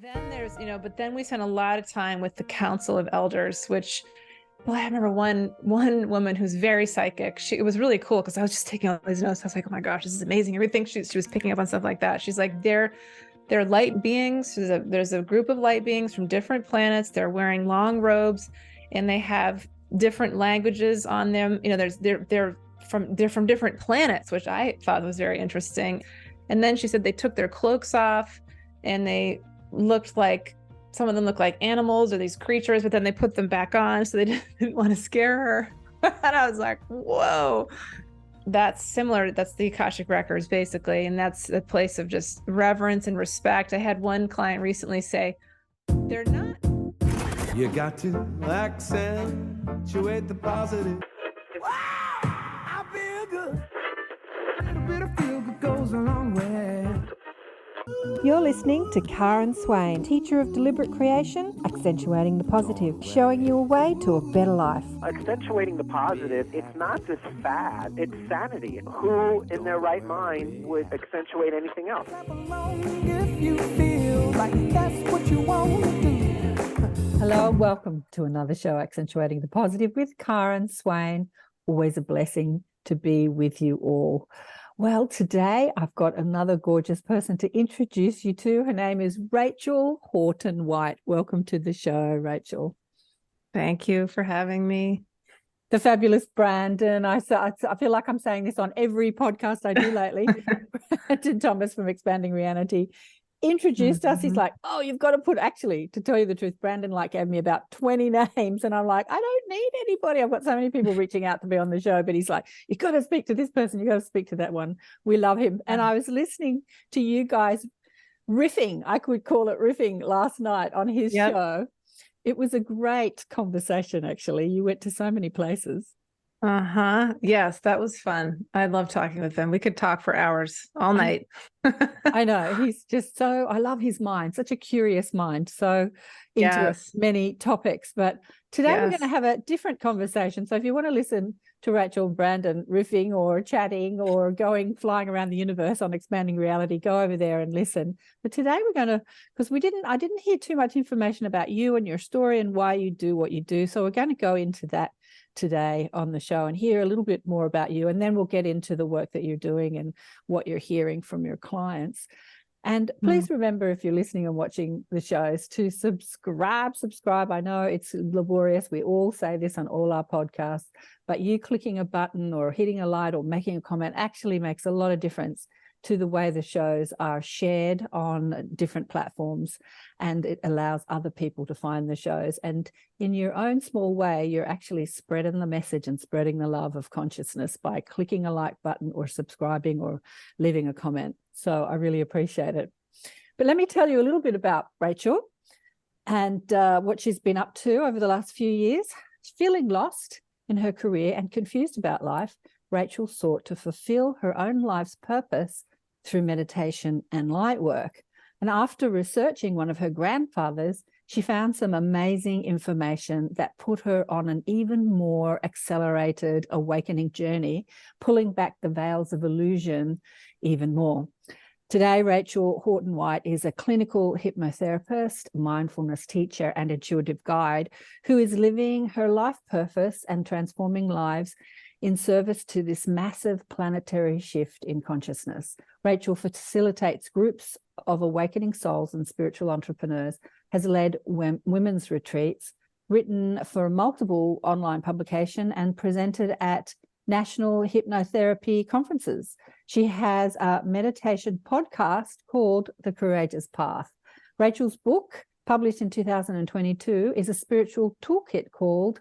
then there's, but then we spent a lot of time with the Council of Elders, which, well, I remember one woman who's very psychic. It was really cool because I was just taking all these notes. I was like, oh my gosh, this is amazing. Everything she was picking up on stuff like that. She's like, they're light beings. There's a group of light beings from different planets. They're wearing long robes and they have different languages on them. They're from different planets, which I thought was very interesting. And then she said they took their cloaks off and some of them looked like animals or these creatures, but then they put them back on so they didn't want to scare her. And I was like, whoa, that's similar. That's the Akashic records, basically. And that's a place of just reverence and respect. I had one client recently say, they're not. You got to accentuate the positive. Wow, I feel good. A little bit of feel good goes a long way. You're listening to Karen Swain, teacher of deliberate creation, accentuating the positive, showing you a way to a better life. Accentuating the positive, it's not just fad, it's sanity. Who in their right mind would accentuate anything else? If you feel like that's what you want to do. Hello and welcome to another show, Accentuating the Positive with Karen Swain. Always a blessing to be with you all. Well, today I've got another gorgeous person to introduce you to. Her name is Rachel Horton White. Welcome to the show, Rachel. Thank you for having me. The fabulous Brandon. I feel like I'm saying this on every podcast I do lately. Brandon Thomas from Expanding Reality introduced us. He's like, oh, you've got to actually, to tell you the truth, Brandon gave me about 20 names. And I'm like, I don't need anybody. I've got so many people reaching out to be on the show, but he's like, you've got to speak to this person. You've got to speak to that one. We love him. And I was listening to you guys riffing, I could call it riffing, last night on his show. It was a great conversation, actually. You went to so many places. Yes, that was fun. I love talking with him. We could talk for hours, all night. I know. He's just I love his mind, such a curious mind, so into many topics. But today we're going to have a different conversation. So if you want to listen to Rachel and Brandon riffing or chatting or flying around the universe on Expanding Reality, go over there and listen. But today we're going to, because I didn't hear too much information about you and your story and why you do what you do. So we're going to go into that today on the show and hear a little bit more about you, and then we'll get into the work that you're doing and what you're hearing from your clients. And please remember, if you're listening and watching the shows, to subscribe. I know it's laborious. We all say this on all our podcasts, but you clicking a button or hitting a like or making a comment actually makes a lot of difference to the way the shows are shared on different platforms, and it allows other people to find the shows. And in your own small way, you're actually spreading the message and spreading the love of consciousness by clicking a like button or subscribing or leaving a comment. So I really appreciate it. But let me tell you a little bit about Rachel and what she's been up to over the last few years. Feeling lost in her career and confused about life, Rachel sought to fulfill her own life's purpose through meditation and light work. And after researching one of her grandfathers, she found some amazing information that put her on an even more accelerated awakening journey, pulling back the veils of illusion even more. Today, Rachel Horton White is a clinical hypnotherapist, mindfulness teacher, and intuitive guide who is living her life purpose and transforming lives in service to this massive planetary shift in consciousness. Rachel facilitates groups of awakening souls and spiritual entrepreneurs, has led women's retreats, written for multiple online publication, and presented at national hypnotherapy conferences. She has a meditation podcast called The Courageous Path. Rachel's book, published in 2022, is a spiritual toolkit called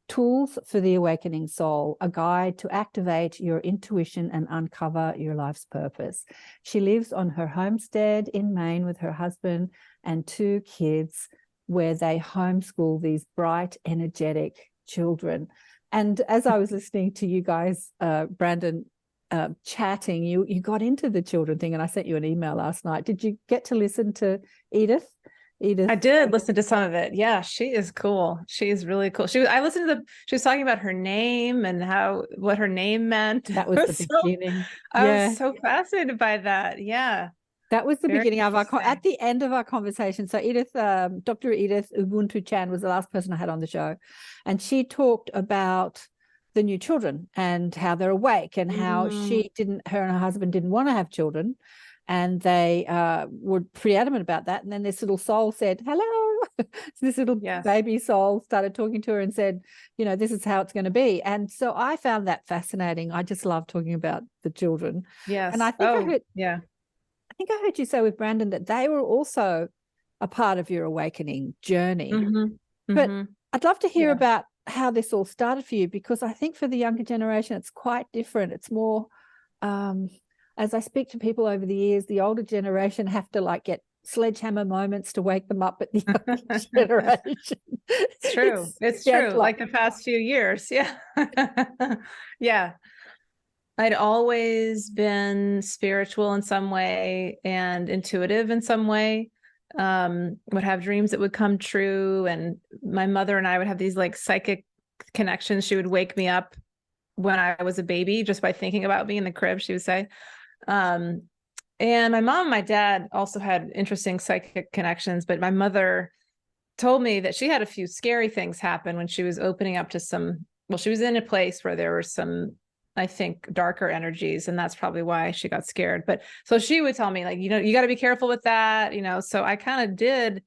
Tools for the Awakening Soul, a guide to activate your intuition and uncover your life's purpose. She lives on her homestead in Maine with her husband and 2 kids, where they homeschool these bright, energetic children. And as I was listening to you guys, Brandon, chatting, you got into the children thing, and I sent you an email last night. Did you get to listen to Edith? I did listen to some of it. Yeah, she is cool. She's really cool. She was talking about her name and what her name meant. That was the beginning. I was so fascinated by that. Yeah. That was the Very beginning of interesting. at the end of our conversation. So Dr. Edith Ubuntu Chan was the last person I had on the show. And she talked about the new children and how they're awake and how her and her husband didn't want to have children. And they were pretty adamant about that. And then this little soul said, hello. So this little baby soul started talking to her and said, you know, this is how it's going to be. And so I found that fascinating. I just love talking about the children. Yes. And I think I think I heard you say with Brandon that they were also a part of your awakening journey. But I'd love to hear about how this all started for you, because I think for the younger generation, it's quite different. It's more, as I speak to people over the years, the older generation have to like get sledgehammer moments to wake them up, at the younger generation. It's true. It's true. Like the past few years. Yeah. Yeah. I'd always been spiritual in some way and intuitive in some way. Would have dreams that would come true. And my mother and I would have these like psychic connections. She would wake me up when I was a baby just by thinking about me in the crib, she would say. And my mom and my dad also had interesting psychic connections, but my mother told me that she had a few scary things happen when she was opening up to she was in a place where there were some, I think, darker energies, and that's probably why she got scared. But so she would tell me, like, you know, you got to be careful with that, you know. So I kind of did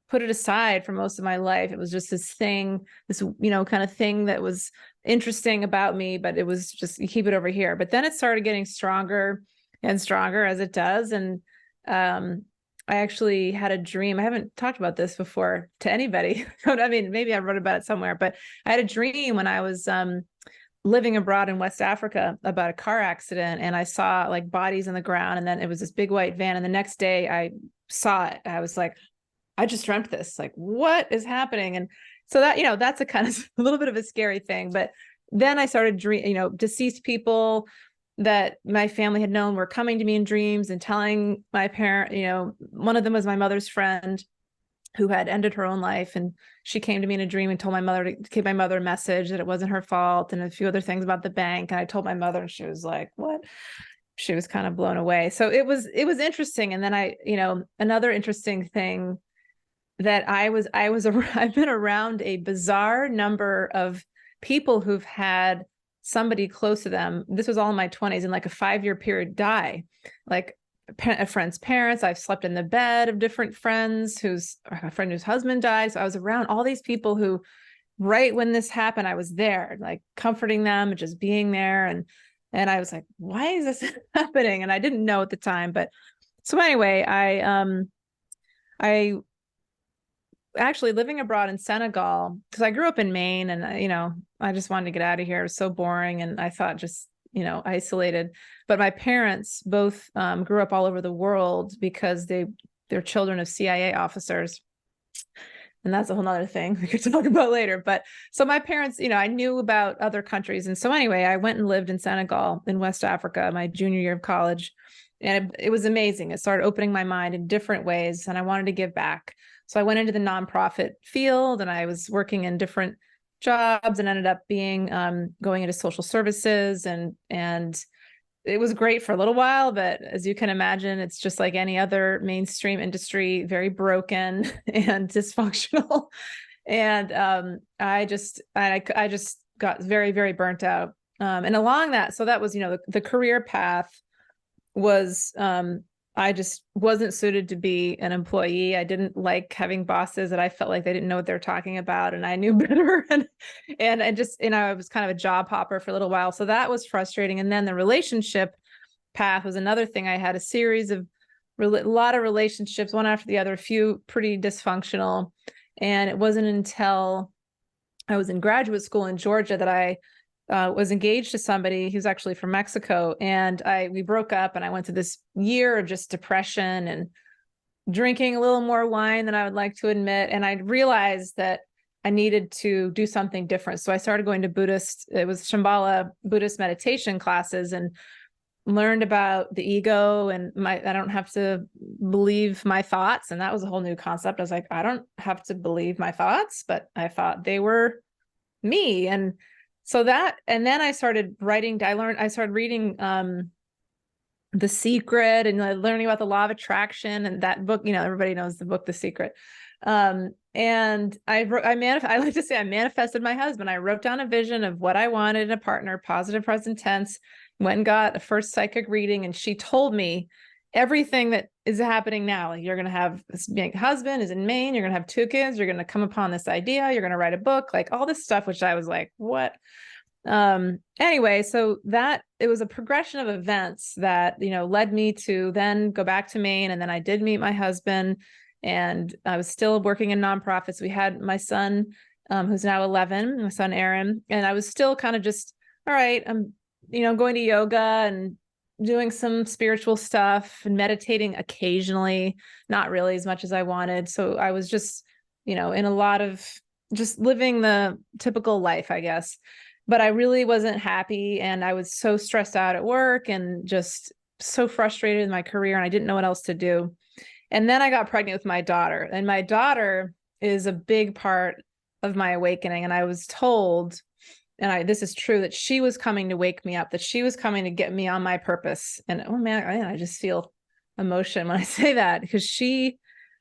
put it aside for most of my life. It was just this thing, this, you know, kind of thing that was interesting about me, but it was just, you keep it over here. But then it started getting stronger and stronger as it does. And I actually had a dream. I haven't talked about this before to anybody. I mean, maybe I wrote about it somewhere, but I had a dream when I was living abroad in West Africa about a car accident, and I saw like bodies on the ground, and then it was this big white van, and the next day I saw it. I was like, I just dreamt this, like, what is happening? And so that, you know, that's a kind of a little bit of a scary thing. But then I started deceased people that my family had known were coming to me in dreams and telling my parent, you know, one of them was my mother's friend who had ended her own life. And she came to me in a dream and told my mother to give my mother a message that it wasn't her fault, and a few other things about the bank. And I told my mother, and she was like, what? She was kind of blown away. So it was interesting. And then another interesting thing that I've been around a bizarre number of people who've had somebody close to them. This was all in my 20s, in like a 5-year period, die. Like a friend's parents. I've slept in the bed of different friends a friend whose husband died. So I was around all these people who, right when this happened, I was there, like comforting them and just being there. And I was like, why is this happening? And I didn't know at the time. But so anyway, I actually living abroad in Senegal, because I grew up in Maine, and I just wanted to get out of here. It was so boring, and I thought just isolated. But my parents both grew up all over the world because they're children of CIA officers. And that's a whole nother thing we could talk about later. But so my parents, I knew about other countries. And so anyway, I went and lived in Senegal in West Africa, my junior year of college. And it was amazing. It started opening my mind in different ways, and I wanted to give back. So I went into the nonprofit field, and I was working in different jobs, and ended up being going into social services, and it was great for a little while. But as you can imagine, it's just like any other mainstream industry, very broken and dysfunctional. And I just got very, very burnt out. And along that, so that was, the career path was, I just wasn't suited to be an employee. I didn't like having bosses that I felt like they didn't know what they're talking about, and I knew better. And I was kind of a job hopper for a little while. So that was frustrating. And then the relationship path was another thing. I had a series of a lot of relationships, one after the other, a few pretty dysfunctional. And it wasn't until I was in graduate school in Georgia that I was engaged to somebody who's actually from Mexico, and we broke up, and I went through this year of just depression and drinking a little more wine than I would like to admit. And I realized that I needed to do something different. So I started going to Shambhala Buddhist meditation classes, and learned about the ego, and I don't have to believe my thoughts. And that was a whole new concept. I was like, I don't have to believe my thoughts, but I thought they were me. And so that, and then I started writing, I started reading The Secret and learning about the law of attraction and that book, everybody knows the book, The Secret. And I like to say I manifested my husband. I wrote down a vision of what I wanted in a partner, positive present tense, went and got a first psychic reading. And she told me everything that is happening now. Like, you're going to have this husband is in Maine. You're going to have 2 kids. You're going to come upon this idea. You're going to write a book, like all this stuff, which I was like, what? Anyway, so that it was a progression of events that, led me to then go back to Maine. And then I did meet my husband, and I was still working in nonprofits. We had my son, who's now 11, my son, Aaron. And I was still kind of just, all right, I'm, going to yoga and doing some spiritual stuff and meditating occasionally, not really as much as I wanted. So I was just, in a lot of just living the typical life, I guess. But I really wasn't happy, and I was so stressed out at work and just so frustrated in my career, and I didn't know what else to do. And then I got pregnant with my daughter, and my daughter is a big part of my awakening. And I was told, and this is true, that she was coming to wake me up, that she was coming to get me on my purpose. And oh man, I just feel emotion when I say that, because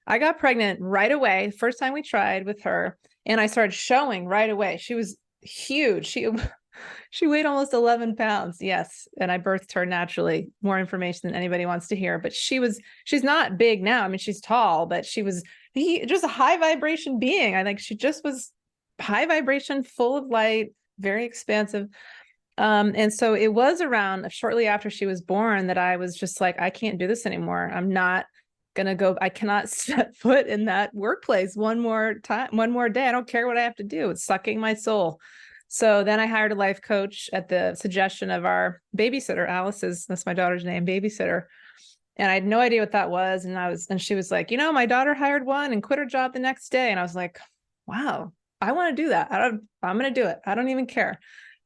I got pregnant right away, first time we tried with her, and I started showing right away. She was huge. She weighed almost 11 pounds. Yes. And I birthed her naturally. More information than anybody wants to hear, but she's not big now. I mean, she's tall, but she was just a high vibration being. I think she just was high vibration, full of light, very expansive. And so it was around shortly after she was born that I was just like, I can't do this anymore. I'm not going to go. I cannot set foot in that workplace one more time, one more day. I don't care what I have to do. It's sucking my soul. So then I hired a life coach at the suggestion of our babysitter, that's my daughter's name, babysitter. And I had no idea what that was. And she was like, my daughter hired one and quit her job the next day. And I was like, wow, I want to do that. I'm going to do it. I don't even care,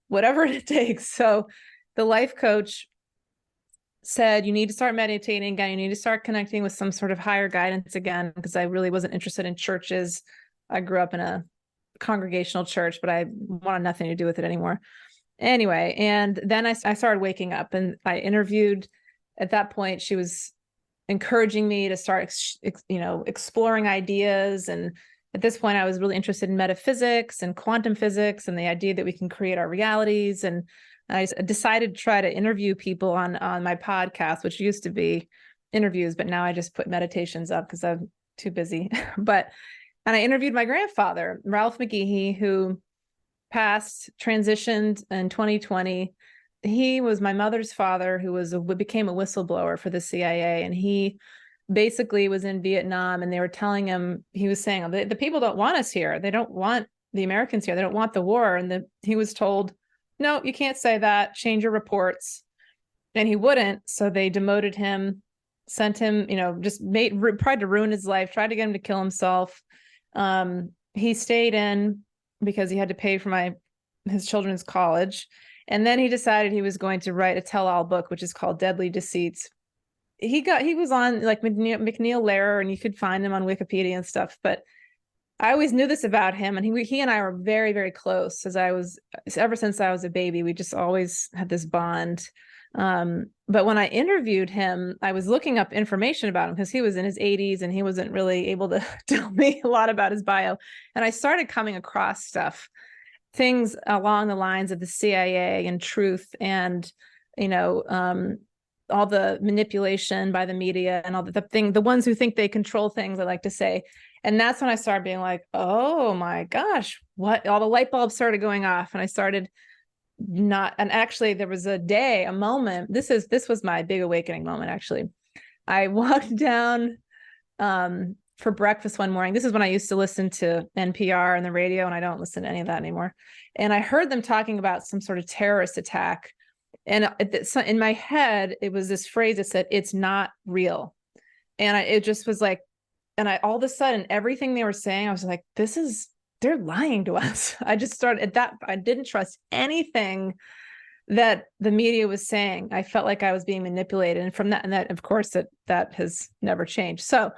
whatever it takes. So the life coach said, you need to start meditating again. You need to start connecting with some sort of higher guidance again, because I really wasn't interested in churches. I grew up in a congregational church, but I wanted nothing to do with it anymore. Anyway, and then I started waking up, and I interviewed. At that point, she was encouraging me to start, exploring ideas. And at this point, I was really interested in metaphysics and quantum physics and the idea that we can create our realities. And I decided to try to interview people on my podcast, which used to be interviews, but now I just put meditations up because I'm too busy. And I interviewed my grandfather, Ralph McGehee, who transitioned in 2020. He was my mother's father, who became a whistleblower for the CIA. And he basically was in Vietnam, and they were telling him, he was saying, the people don't want us here. They don't want the Americans here. They don't want the war. And he was told, no, you can't say that. Change your reports. And he wouldn't. So they demoted him, sent him, just tried to ruin his life, tried to get him to kill himself. He stayed in because he had to pay for his children's college. And then he decided he was going to write a tell-all book, which is called Deadly Deceits. He was on like McNeil Lehrer, and you could find him on Wikipedia and stuff. But I always knew this about him. And he and I were very, very close ever since I was a baby. We just always had this bond. But when I interviewed him, I was looking up information about him because he was in his 80s and he wasn't really able to tell me a lot about his bio. And I started coming across things along the lines of the CIA and truth and, all the manipulation by the media and all the ones who think they control things, I like to say. And that's when I started being like, oh my gosh, what? All the light bulbs started going off, and I started and actually there was a moment, this was my big awakening moment. Actually, I walked down for breakfast one morning. This is when I used to listen to NPR and the radio, and I don't listen to any of that anymore. And I heard them talking about some sort of terrorist attack. And in my head, it was this phrase that said, it's not real. And it just was like, and all of a sudden, everything they were saying, I was like, they're lying to us. I just started at that. I didn't trust anything that the media was saying. I felt like I was being manipulated. And from that, of course, that has never changed. So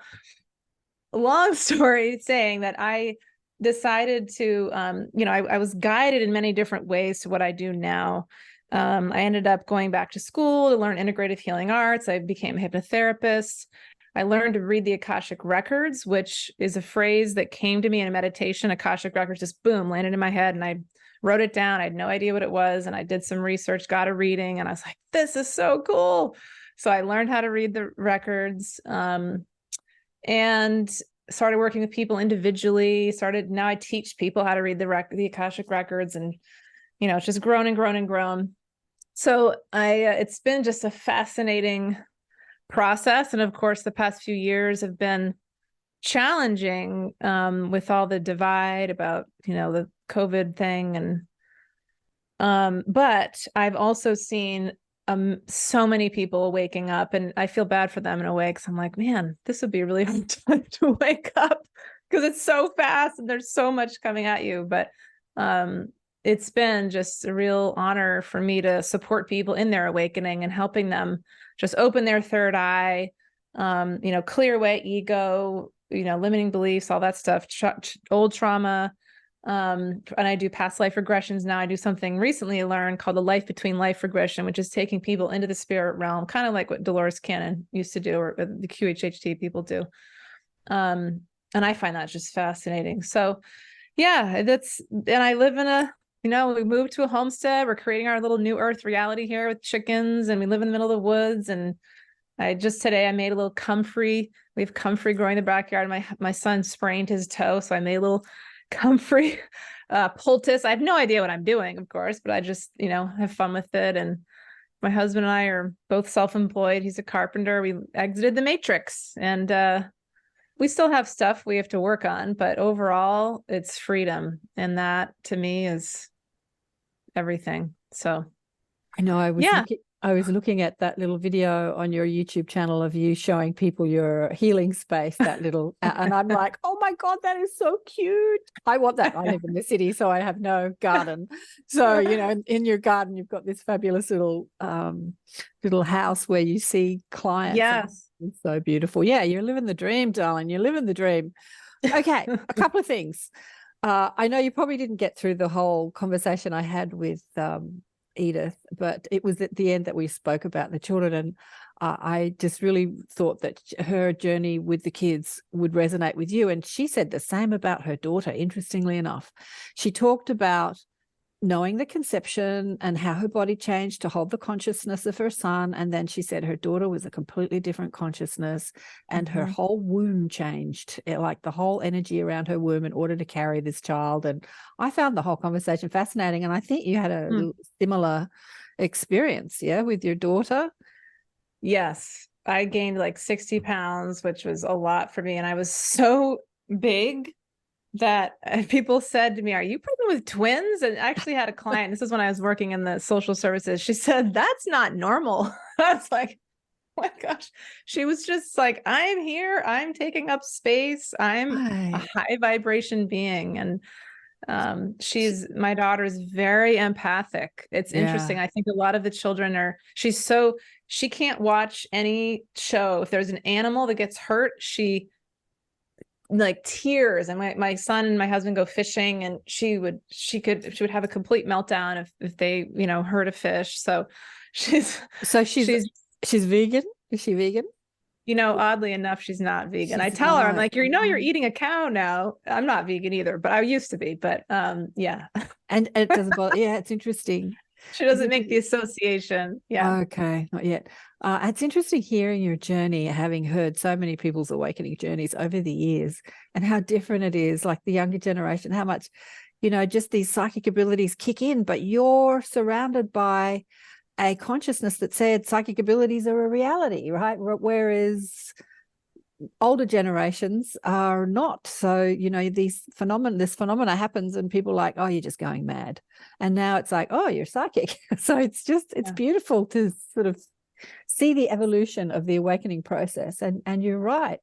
long story saying that I decided to, I was guided in many different ways to what I do now. I ended up going back to school to learn integrative healing arts. I became a hypnotherapist. I learned to read the Akashic records, which is a phrase that came to me in a meditation. Akashic records just boom, landed in my head, and I wrote it down. I had no idea what it was. And I did some research, got a reading, and I was like, this is so cool. So I learned how to read the records, and started working with people individually. Now I teach people how to read the Akashic records, and it's just grown and grown and grown. So it's been just a fascinating process. And of course, the past few years have been challenging with all the divide about, the COVID thing. And but I've also seen so many people waking up, and I feel bad for them in a way, because I'm like, man, this would be a really hard time to wake up, because it's so fast and there's so much coming at you. But it's been just a real honor for me to support people in their awakening and helping them just open their third eye, clear away ego, limiting beliefs, all that stuff, old trauma. And I do past life regressions. Now I do something recently I learned called the life between life regression, which is taking people into the spirit realm, kind of like what Dolores Cannon used to do, or the QHHT people do. And I find that just fascinating. So yeah, and I live in we moved to a homestead. We're creating our little new earth reality here with chickens, and we live in the middle of the woods. And today I made a little comfrey. We have comfrey growing in the backyard. My son sprained his toe, so I made a little comfrey poultice. I have no idea what I'm doing, of course, but I just, have fun with it. And my husband and I are both self-employed. He's a carpenter. We exited the matrix, and we still have stuff we have to work on, but overall it's freedom. And that to me is everything. So I know I was looking at that little video on your YouTube channel of you showing people your healing space, that little, and I'm like, oh my God, that is so cute. I want that. I live in the city, so I have no garden. So, in your garden, you've got this fabulous little house where you see clients. Yes. It's so beautiful. Yeah, you're living the dream, darling. You're living the dream. Okay, a couple of things. I know you probably didn't get through the whole conversation I had with Edith, but it was at the end that we spoke about the children, and I just really thought that her journey with the kids would resonate with you. And she said the same about her daughter, interestingly enough. She talked about knowing the conception and how her body changed to hold the consciousness of her son. And then she said her daughter was a completely different consciousness, and her whole womb changed, like the whole energy around her womb, in order to carry this child. And I found the whole conversation fascinating. And I think you had a similar experience, with your daughter. Yes. I gained like 60 pounds, which was a lot for me. And I was so big that people said to me, are you pregnant with twins? And I actually had a client, this is when I was working in the social services, she said, that's not normal. I was like, oh my gosh. She was just like, I'm here, I'm taking up space, I'm a high vibration being. And my daughter's very empathic. It's interesting. I think a lot of the children she can't watch any show. If there's an animal that gets hurt, she like tears. And my son and my husband go fishing, and she would have a complete meltdown if they hurt a fish. So she's vegan. Is she vegan? Oddly enough, she's not vegan. I tell her, I'm like, you're eating a cow now. I'm not vegan either, but I used to be. But yeah. And it doesn't bother. Yeah, it's interesting. She doesn't make the association. Yeah. Okay, not yet. It's interesting hearing your journey, having heard so many people's awakening journeys over the years, and how different it is, like the younger generation, how much, just these psychic abilities kick in, but you're surrounded by a consciousness that said psychic abilities are a reality, right? Whereas older generations are not. So, this phenomena happens, and people are like, oh, you're just going mad. And now it's like, oh, you're psychic. So it's beautiful to sort of see the evolution of the awakening process. And you're right.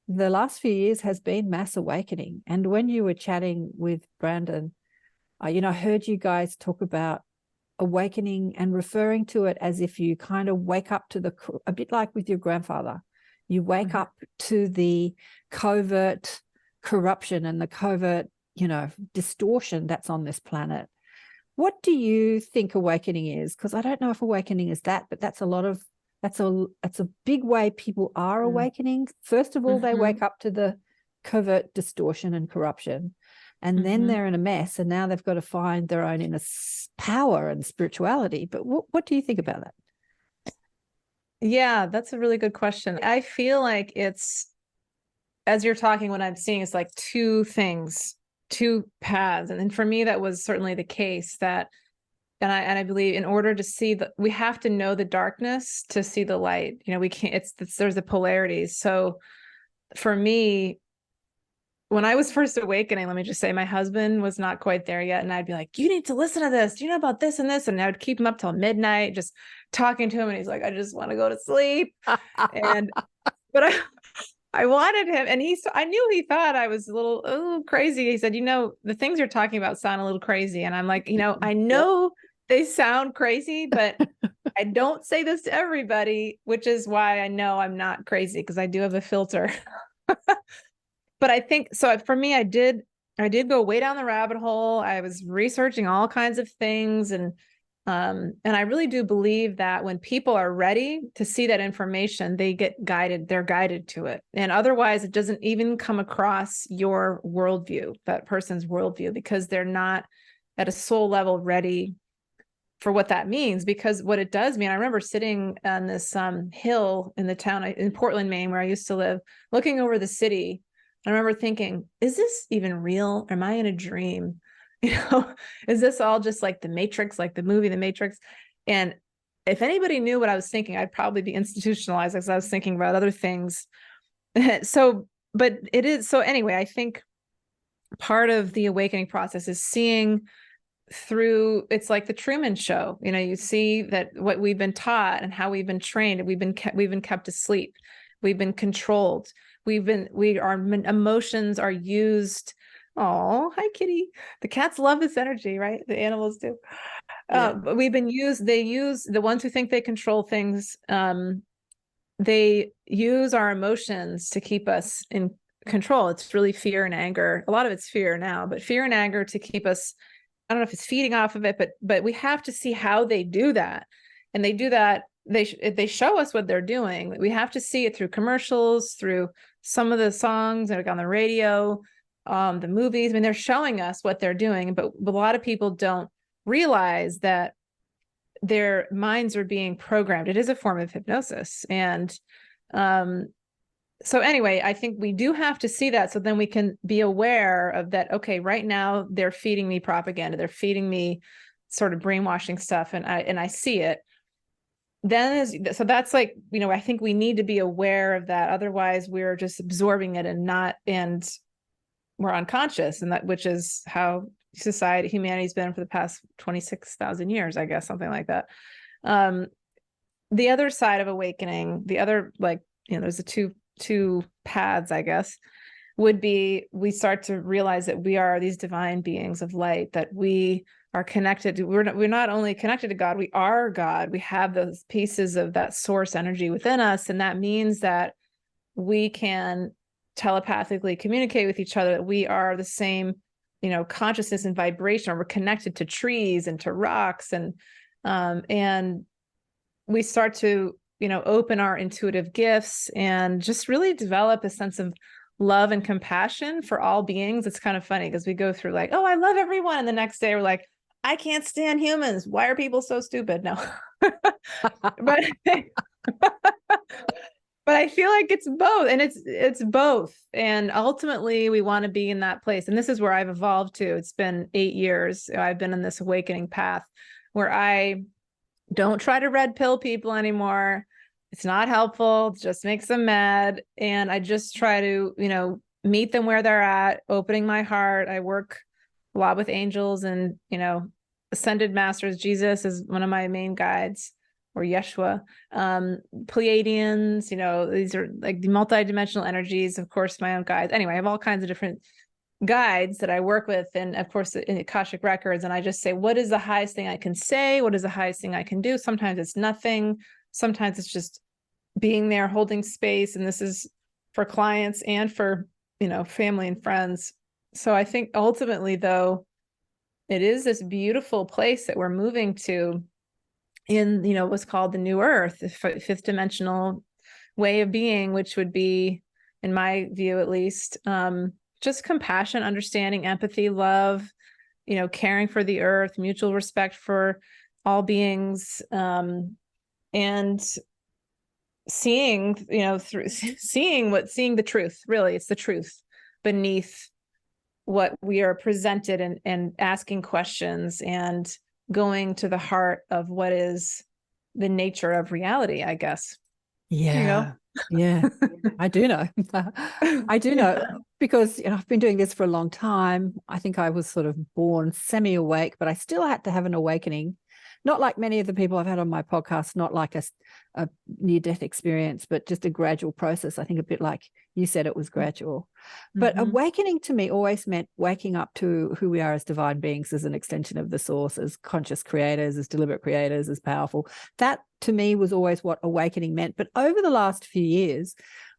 The last few years has been mass awakening. And when you were chatting with Brandon, I heard you guys talk about awakening and referring to it as if you kind of wake up to a bit like with your grandfather. You wake up to the covert corruption and the covert, distortion that's on this planet. What do you think awakening is? Because I don't know if awakening is that, but that's a big way people are awakening. First of all, they wake up to the covert distortion and corruption, and then they're in a mess, and now they've got to find their own inner power and spirituality. But what do you think about that? Yeah, that's a really good question. I feel like it's, as you're talking, what I'm seeing is like two things, two paths. And then for me, that was certainly the case, that, and I believe in order to see we have to know the darkness to see the light. You know, we can't, there's the polarities. So for me, when I was first awakening, let me just say, my husband was not quite there yet. And I'd be like, you need to listen to this. Do you know about this and this? And I would keep him up till midnight, just talking to him. And he's like, I just want to go to sleep. But I wanted him. And I knew he thought I was a little crazy. He said, you know, the things you're talking about sound a little crazy. And I'm like, you know, I know they sound crazy, but I don't say this to everybody, which is why I know I'm not crazy, because I do have a filter. But I think, so for me, I did go way down the rabbit hole. I was researching all kinds of things. And I really do believe that when people are ready to see that information, they get guided, they're guided to it. And otherwise, it doesn't even come across your worldview, that person's worldview, because they're not at a soul level ready for what that means. Because what it does mean, I remember sitting on this hill in the town in Portland, Maine, where I used to live, looking over the city. I remember thinking, is this even real? Am I in a dream? You know, is this all just like the Matrix, like the movie, The Matrix? And if anybody knew what I was thinking, I'd probably be institutionalized, because I was thinking about other things. So, but it is, so anyway, I think part of the awakening process is seeing through, it's like the Truman Show. You know, you see that what we've been taught and how we've been trained, we've been kept asleep. We've been controlled. Our emotions are used. Oh, hi, kitty. The cats love this energy, right? The animals do. But they use the ones who think they control things. They use our emotions to keep us in control. It's really fear and anger. A lot of it's fear now, but fear and anger to keep us, I don't know if it's feeding off of it, but we have to see how they do that. And they do that. They show us what they're doing. We have to see it through commercials, through some of the songs that are on the radio, the movies. I mean, they're showing us what they're doing, but a lot of people don't realize that their minds are being programmed. It is a form of hypnosis. And so anyway, I think we do have to see that, so then we can be aware of that. Okay, right now they're feeding me propaganda. They're feeding me sort of brainwashing stuff, and I see it. So that's like, you know, I think we need to be aware of that. Otherwise, we're just absorbing it and we're unconscious, and which is how humanity's been for the past 26,000 years, I guess, something like that. The other side of awakening, the other, like, you know, there's the two paths, I guess, would be, we start to realize that we are these divine beings of light, that we are connected to, we're not only connected to God, we are God. We have those pieces of that source energy within us. And that means that we can telepathically communicate with each other, that we are the same, you know, consciousness and vibration, or we're connected to trees and to rocks. And we start to, you know, open our intuitive gifts and just really develop a sense of love and compassion for all beings. It's kind of funny because we go through like, oh, I love everyone. And the next day we're like, I can't stand humans. Why are people so stupid? No, but I feel like it's both, and it's both. And ultimately we want to be in that place. And this is where I've evolved to. It's been 8 years. I've been in this awakening path where I don't try to red pill people anymore. It's not helpful. It just makes them mad. And I just try to, you know, meet them where they're at, opening my heart. I work a lot with angels and, you know, ascended masters. Jesus is one of my main guides, or Yeshua. Pleiadians, you know, these are like the multidimensional energies, of course, my own guides. Anyway, I have all kinds of different guides that I work with, and of course in akashic records. And I just say, what is the highest thing I can say? What is the highest thing I can do? Sometimes it's nothing. Sometimes it's just being there, holding space. And this is for clients and for, you know, family and friends. So I think ultimately, though, it is this beautiful place that we're moving to in, what's called the new earth, the fifth dimensional way of being, which would be, in my view at least, just compassion, understanding, empathy, love, caring for the earth, mutual respect for all beings, and seeing, seeing the truth. Really, it's the truth beneath what we are presented, and asking questions and going to the heart of what is the nature of reality, I guess. Yeah. Yeah, I do know. I do know because I've been doing this for a long time. I think I was sort of born semi-awake, but I still had to have an awakening. Not like many of the people I've had on my podcast, not like a near-death experience, but just a gradual process. I think a bit like you said, it was gradual. But awakening to me always meant waking up to who we are as divine beings, as an extension of the source, as conscious creators, as deliberate creators, as powerful. That to me was always what awakening meant. But over the last few years,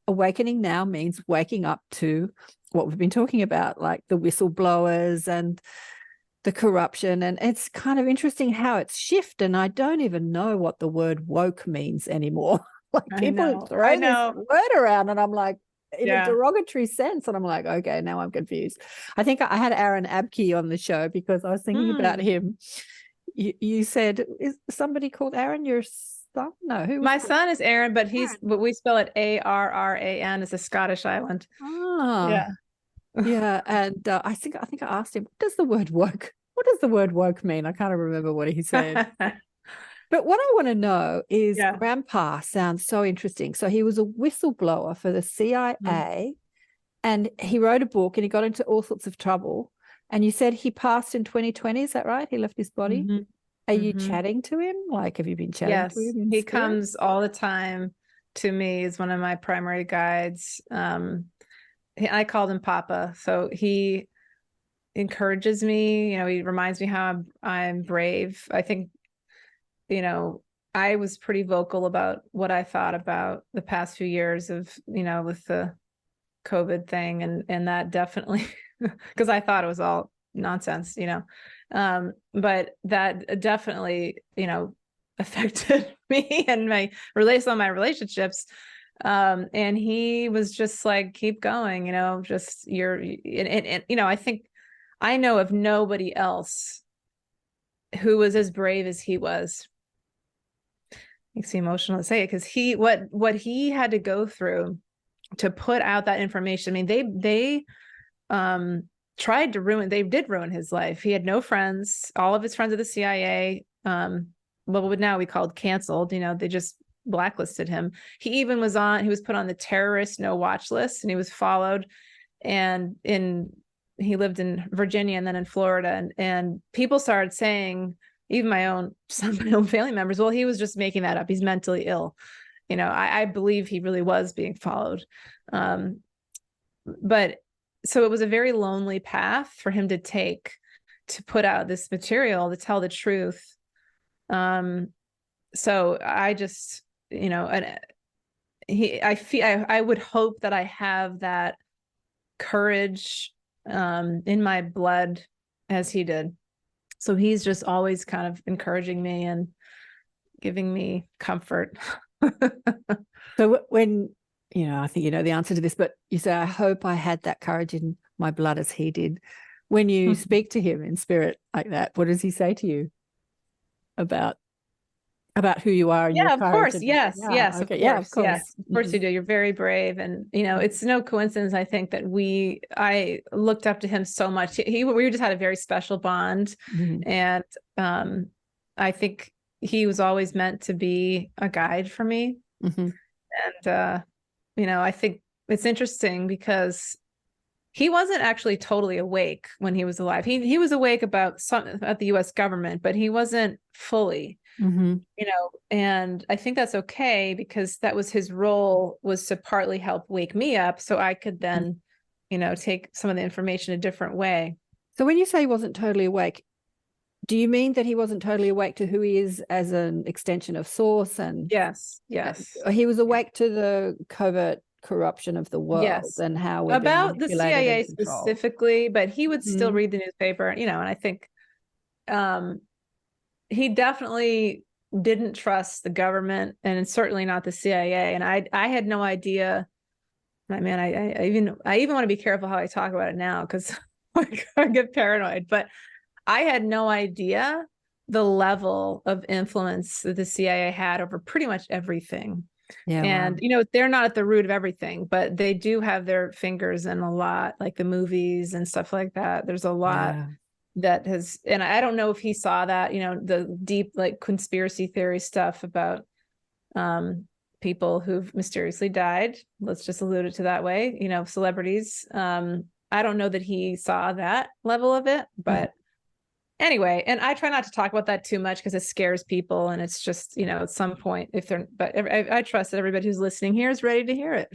awakening now means waking up to what we've been talking about, like the whistleblowers and the corruption. And it's kind of interesting how it's shifted. And I don't even know what the word woke means anymore. Like people throw this word around, and I'm like, in a derogatory sense. And I'm like, okay, now I'm confused. I think I had Aaron Abke on the show because I was thinking about him. You said, is somebody called Aaron your son? No, who? My son is Aaron, but we spell it Arran. It's a Scottish island. Yeah. Yeah, and I think I asked him, what does the word woke mean? I can't remember what he said. But what I want to know is, Grandpa sounds so interesting. So he was a whistleblower for the CIA, and he wrote a book, and he got into all sorts of trouble. And you said he passed in 2020. Is that right? He left his body. Are you chatting to him? Like, have you been chatting to him? He comes all the time to me. He's one of my primary guides. I called him Papa. So he encourages me. He reminds me how I'm brave. I think, I was pretty vocal about what I thought about the past few years of, with the COVID thing. And that definitely, because I thought it was all nonsense, but that definitely, affected me and my relationships. And he was just like, keep going, just I think I know of nobody else who was as brave as he was. Makes me emotional to say it, because what he had to go through to put out that information. I mean, they tried to did ruin his life. He had no friends. All of his friends at the CIA, what would now be called canceled, they just blacklisted him. He was put on the terrorist no watch list, and he was followed. And he lived in Virginia and then in Florida, and people started saying, even my own family members, well, he was just making that up. He's mentally ill. I believe he really was being followed. But so it was a very lonely path for him to take, to put out this material, to tell the truth. So I just, I would hope that I have that courage in my blood as he did. So he's just always kind of encouraging me and giving me comfort. So when, I think the answer to this, but you say, I hope I had that courage in my blood as he did. When you speak to him in spirit like that, what does he say to you about who you are? And of course. Yes. Okay. Of course. Yes. Of course you do. You're very brave. And, it's no coincidence, I think, that I looked up to him so much. We just had a very special bond. And I think he was always meant to be a guide for me. And, I think it's interesting because he wasn't actually totally awake when he was alive. He was awake about the U.S. government, but he wasn't fully. And I think that's okay, because that was his role, was to partly help wake me up so I could then, take some of the information a different way. So when you say he wasn't totally awake, do you mean that he wasn't totally awake to who he is as an extension of source? And yes. He was awake to the covert corruption of the world and how we're about the CIA specifically, but he would still read the newspaper, and I think he definitely didn't trust the government, and certainly not the CIA. And I had no idea. I mean, I even want to be careful how I talk about it now, because I get paranoid. But I had no idea the level of influence that the CIA had over pretty much everything. Yeah, and wow. they're not at the root of everything, but they do have their fingers in a lot, like the movies and stuff like that. There's a lot that has, and I don't know if he saw that, the deep like conspiracy theory stuff about people who've mysteriously died. Let's just allude it to that way, celebrities. I don't know that he saw that level of it, but anyway, and I try not to talk about that too much because it scares people. And it's just, at some point, but I trust that everybody who's listening here is ready to hear it.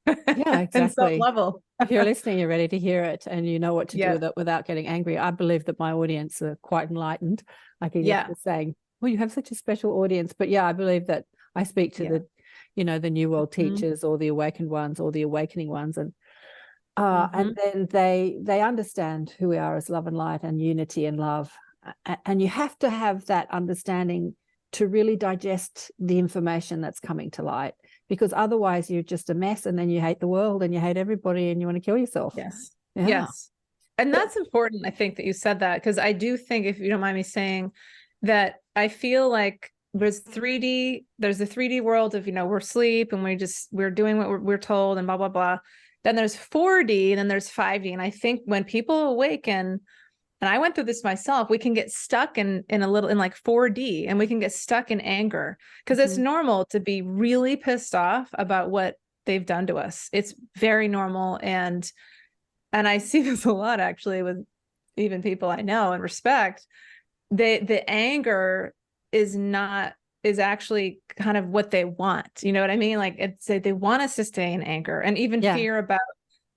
Yeah, exactly. In some level. If you're listening, you're ready to hear it, and you know what to do with it without getting angry. I believe that my audience are quite enlightened. Like you were saying, well, you have such a special audience. But yeah, I believe that I speak to the, the New World teachers or the awakened ones or the awakening ones. And and then they understand who we are as love and light and unity and love. And you have to have that understanding to really digest the information that's coming to light, because otherwise you're just a mess, and then you hate the world and you hate everybody and you want to kill yourself. Yes. Yeah. Yes. And that's important, I think, that you said that, because I do think, if you don't mind me saying, that I feel like there's the 3D world of, we're asleep and we're doing what we're told and blah, blah, blah. Then there's 4D, and then there's 5D. And I think when people awaken, and I went through this myself, we can get stuck in like 4D, and we can get stuck in anger, because it's normal to be really pissed off about what they've done to us. It's very normal. And I see this a lot, actually, with even people I know and respect. The anger is actually kind of what they want. You know what I mean? Like they want us to stay in anger, and even fear about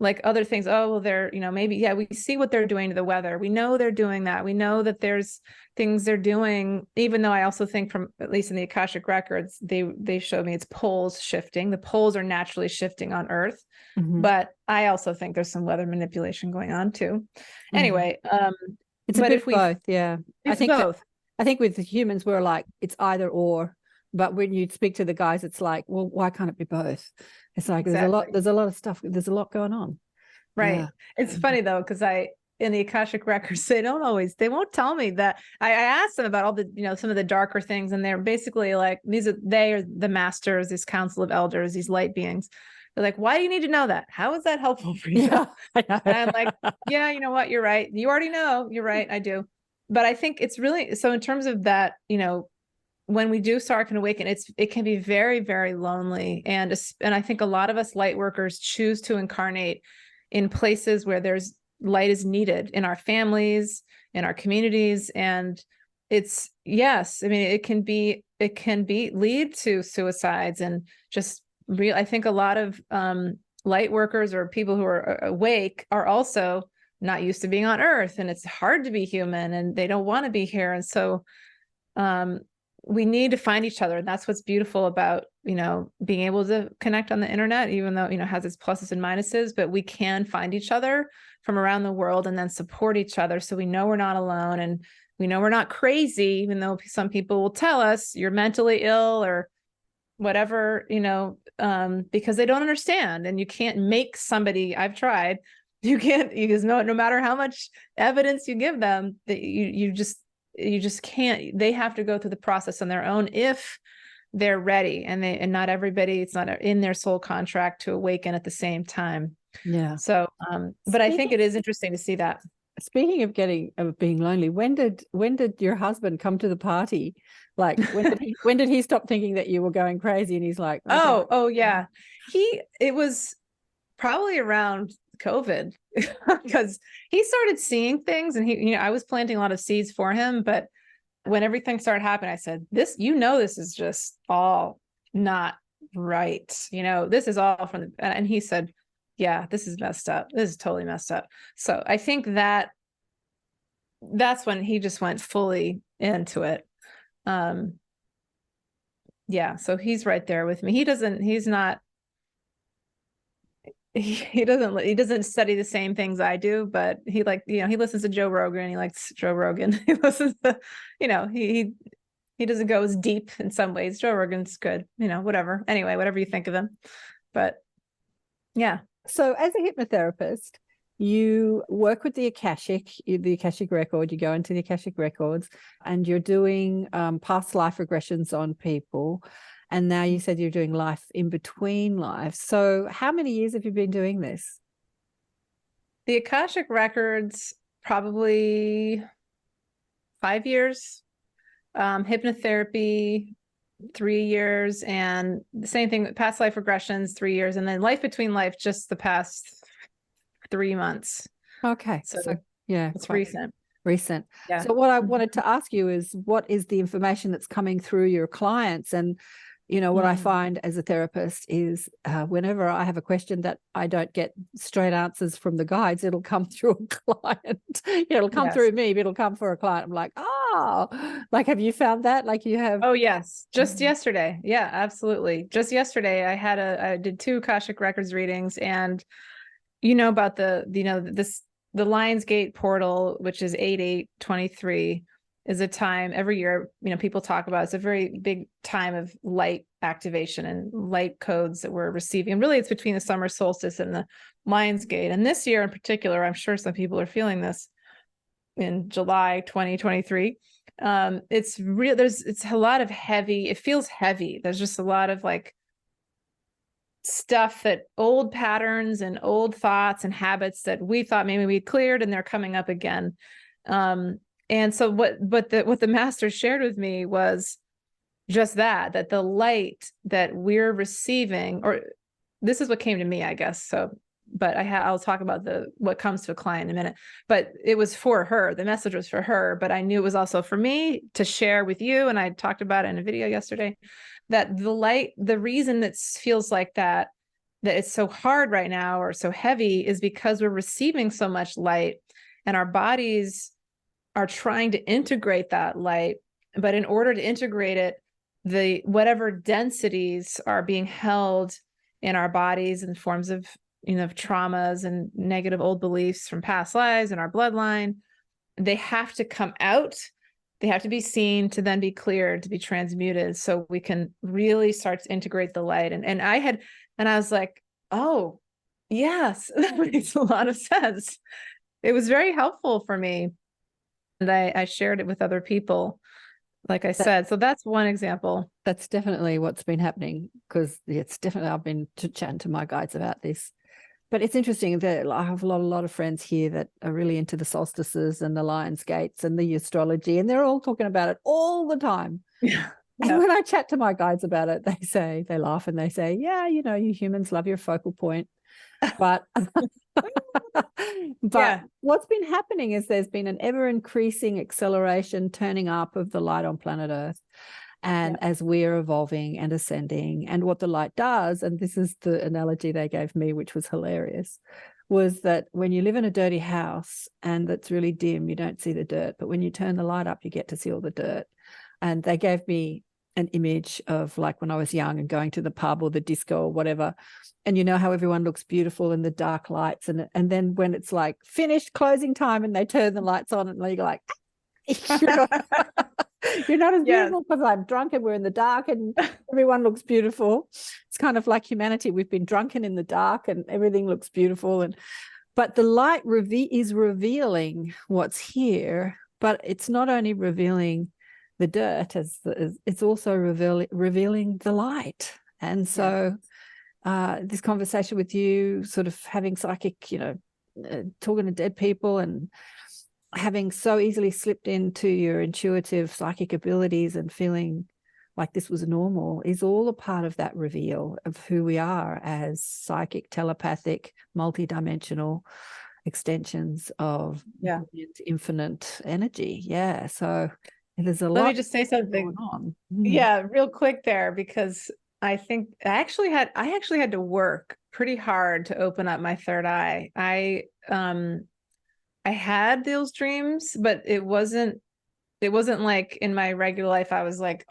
like other things. Oh, well, they're, maybe, we see what they're doing to the weather. We know they're doing that. We know that there's things they're doing, even though I also think, from at least in the Akashic records, they showed me it's poles shifting. The poles are naturally shifting on Earth. But I also think there's some weather manipulation going on too. Anyway, it's a bit of both. Yeah. I think both. I think with the humans, we're like, it's either or. But when you speak to the guys, it's like, well, why can't it be both? It's like there's a lot of stuff. There's a lot going on. Right. Yeah. It's funny though, because in the Akashic records, they won't tell me that. I asked them about all the, some of the darker things, and they're basically like, they are the masters, this council of elders, these light beings. They're like, why do you need to know that? How is that helpful for you? Yeah, and I'm like, yeah, you know what? You're right. You already know. You're right. I do. But I think it's really, so in terms of that, when we do start and awaken, it can be very, very lonely. And I think a lot of us light workers choose to incarnate in places where there's light is needed, in our families, in our communities. And it's, yes, I mean, it can lead to suicides and just I think a lot of light workers or people who are awake are also not used to being on Earth, and it's hard to be human, and they don't want to be here. And so we need to find each other. And that's what's beautiful about, being able to connect on the internet, even though, it has its pluses and minuses, but we can find each other from around the world and then support each other. So we know we're not alone, and we know we're not crazy, even though some people will tell us you're mentally ill or whatever, because they don't understand. And you can't make somebody, I've tried, you can't, because no matter how much evidence you give them, that you just can't. They have to go through the process on their own if they're ready, and not everybody, it's not in their soul contract to awaken at the same time. Yeah. So but I think it is interesting to see that. Speaking of being lonely, when did your husband come to the party? Like when did he stop thinking that you were going crazy, and he's like, okay. Oh yeah, it was probably around COVID, because he started seeing things, and I was planting a lot of seeds for him, but when everything started happening, I said, this is just all not right. This is all and he said, yeah, this is messed up. This is totally messed up. So I think that's when he just went fully into it. Yeah. So he's right there with me. He's not, he doesn't study the same things I do, but he he listens to Joe Rogan. He likes Joe Rogan. He listens to, he doesn't go as deep in some ways. Joe Rogan's good, whatever. Anyway, whatever you think of him. But yeah. So as a hypnotherapist, you work with the akashic record, you go into the akashic records, and you're doing past life regressions on people. And now you said you're doing life in between lives. So how many years have you been doing this? The akashic records, probably 5 years. Hypnotherapy, 3 years, and the same thing with past life regressions, 3 years, and then life between life just the past 3 months. Okay. So yeah, it's recent. Yeah. So what I wanted to ask you is, what is the information that's coming through your clients? And what I find as a therapist is whenever I have a question that I don't get straight answers from the guides, it'll come through a client. It'll come through me, but it'll come for a client. I'm like, like, have you found that? Like you have? Oh, yes. Just yesterday. Yeah, absolutely. Just yesterday, I did 2 Akashic Records readings, and about the Lionsgate portal, which is 8/8/23. is a time every year, people talk about. It's a very big time of light activation and light codes that we're receiving. And really, it's between the summer solstice and the Lionsgate. And this year in particular, I'm sure some people are feeling this in July 2023. It's real. It's a lot of heavy. It feels heavy. There's just a lot of like stuff, that old patterns and old thoughts and habits that we thought maybe we cleared, and they're coming up again. And so what the master shared with me was just that the light that we're receiving, or this is what came to me, I guess. So, but I'll talk about what comes to a client in a minute, but it was for her. The message was for her, but I knew it was also for me to share with you. And I talked about it in a video yesterday, that the light, the reason it feels like that it's so hard right now or so heavy, is because we're receiving so much light, and our bodies are trying to integrate that light. But in order to integrate it, whatever densities are being held in our bodies in forms of, traumas and negative old beliefs from past lives and our bloodline, they have to come out. They have to be seen to then be cleared, to be transmuted, so we can really start to integrate the light. And I was like, oh, yes, that makes a lot of sense. It was very helpful for me. And I shared it with other people, like I said. So that's one example. That's definitely what's been happening, because it's definitely, I've been chatting to my guides about this. But it's interesting that I have a lot of friends here that are really into the solstices and the Lionsgates and the astrology, and they're all talking about it all the time. Yeah. And when I chat to my guides about it, they laugh and they say, yeah, you humans love your focal point. But what's been happening is there's been an ever increasing acceleration, turning up of the light on planet Earth. And as we're evolving and ascending, and what the light does, and this is the analogy they gave me, which was hilarious, was that when you live in a dirty house and that's really dim, you don't see the dirt. But when you turn the light up, you get to see all the dirt. And they gave me an image of like when I was young and going to the pub or the disco or whatever. And you know how everyone looks beautiful in the dark lights. And then when it's like finished closing time and they turn the lights on, and you're like, you're not as beautiful because I'm drunk and we're in the dark and everyone looks beautiful. It's kind of like humanity. We've been drunken in the dark and everything looks beautiful. But the light is revealing what's here, but it's not only revealing the dirt, it's also revealing the light. And so this conversation with you, sort of having psychic, talking to dead people and having so easily slipped into your intuitive psychic abilities and feeling like this was normal, is all a part of that reveal of who we are as psychic, telepathic, multidimensional extensions of infinite energy. So there's a lot. Let me just say something going on. Real quick there, because I think I actually had to work pretty hard to open up my third eye. I had those dreams, but it wasn't like in my regular life I was like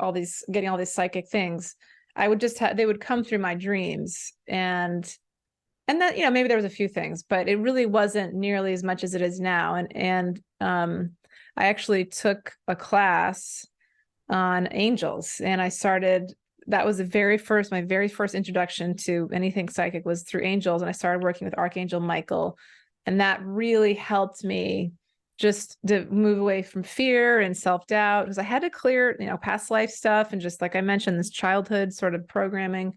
getting all these psychic things. I would just they would come through my dreams, and And that, maybe there was a few things, but it really wasn't nearly as much as it is now. And I actually took a class on angels, and that was my very first introduction to anything psychic was through angels. And I started working with Archangel Michael, and that really helped me just to move away from fear and self-doubt, because I had to clear, past life stuff. And just like I mentioned, this childhood sort of programming.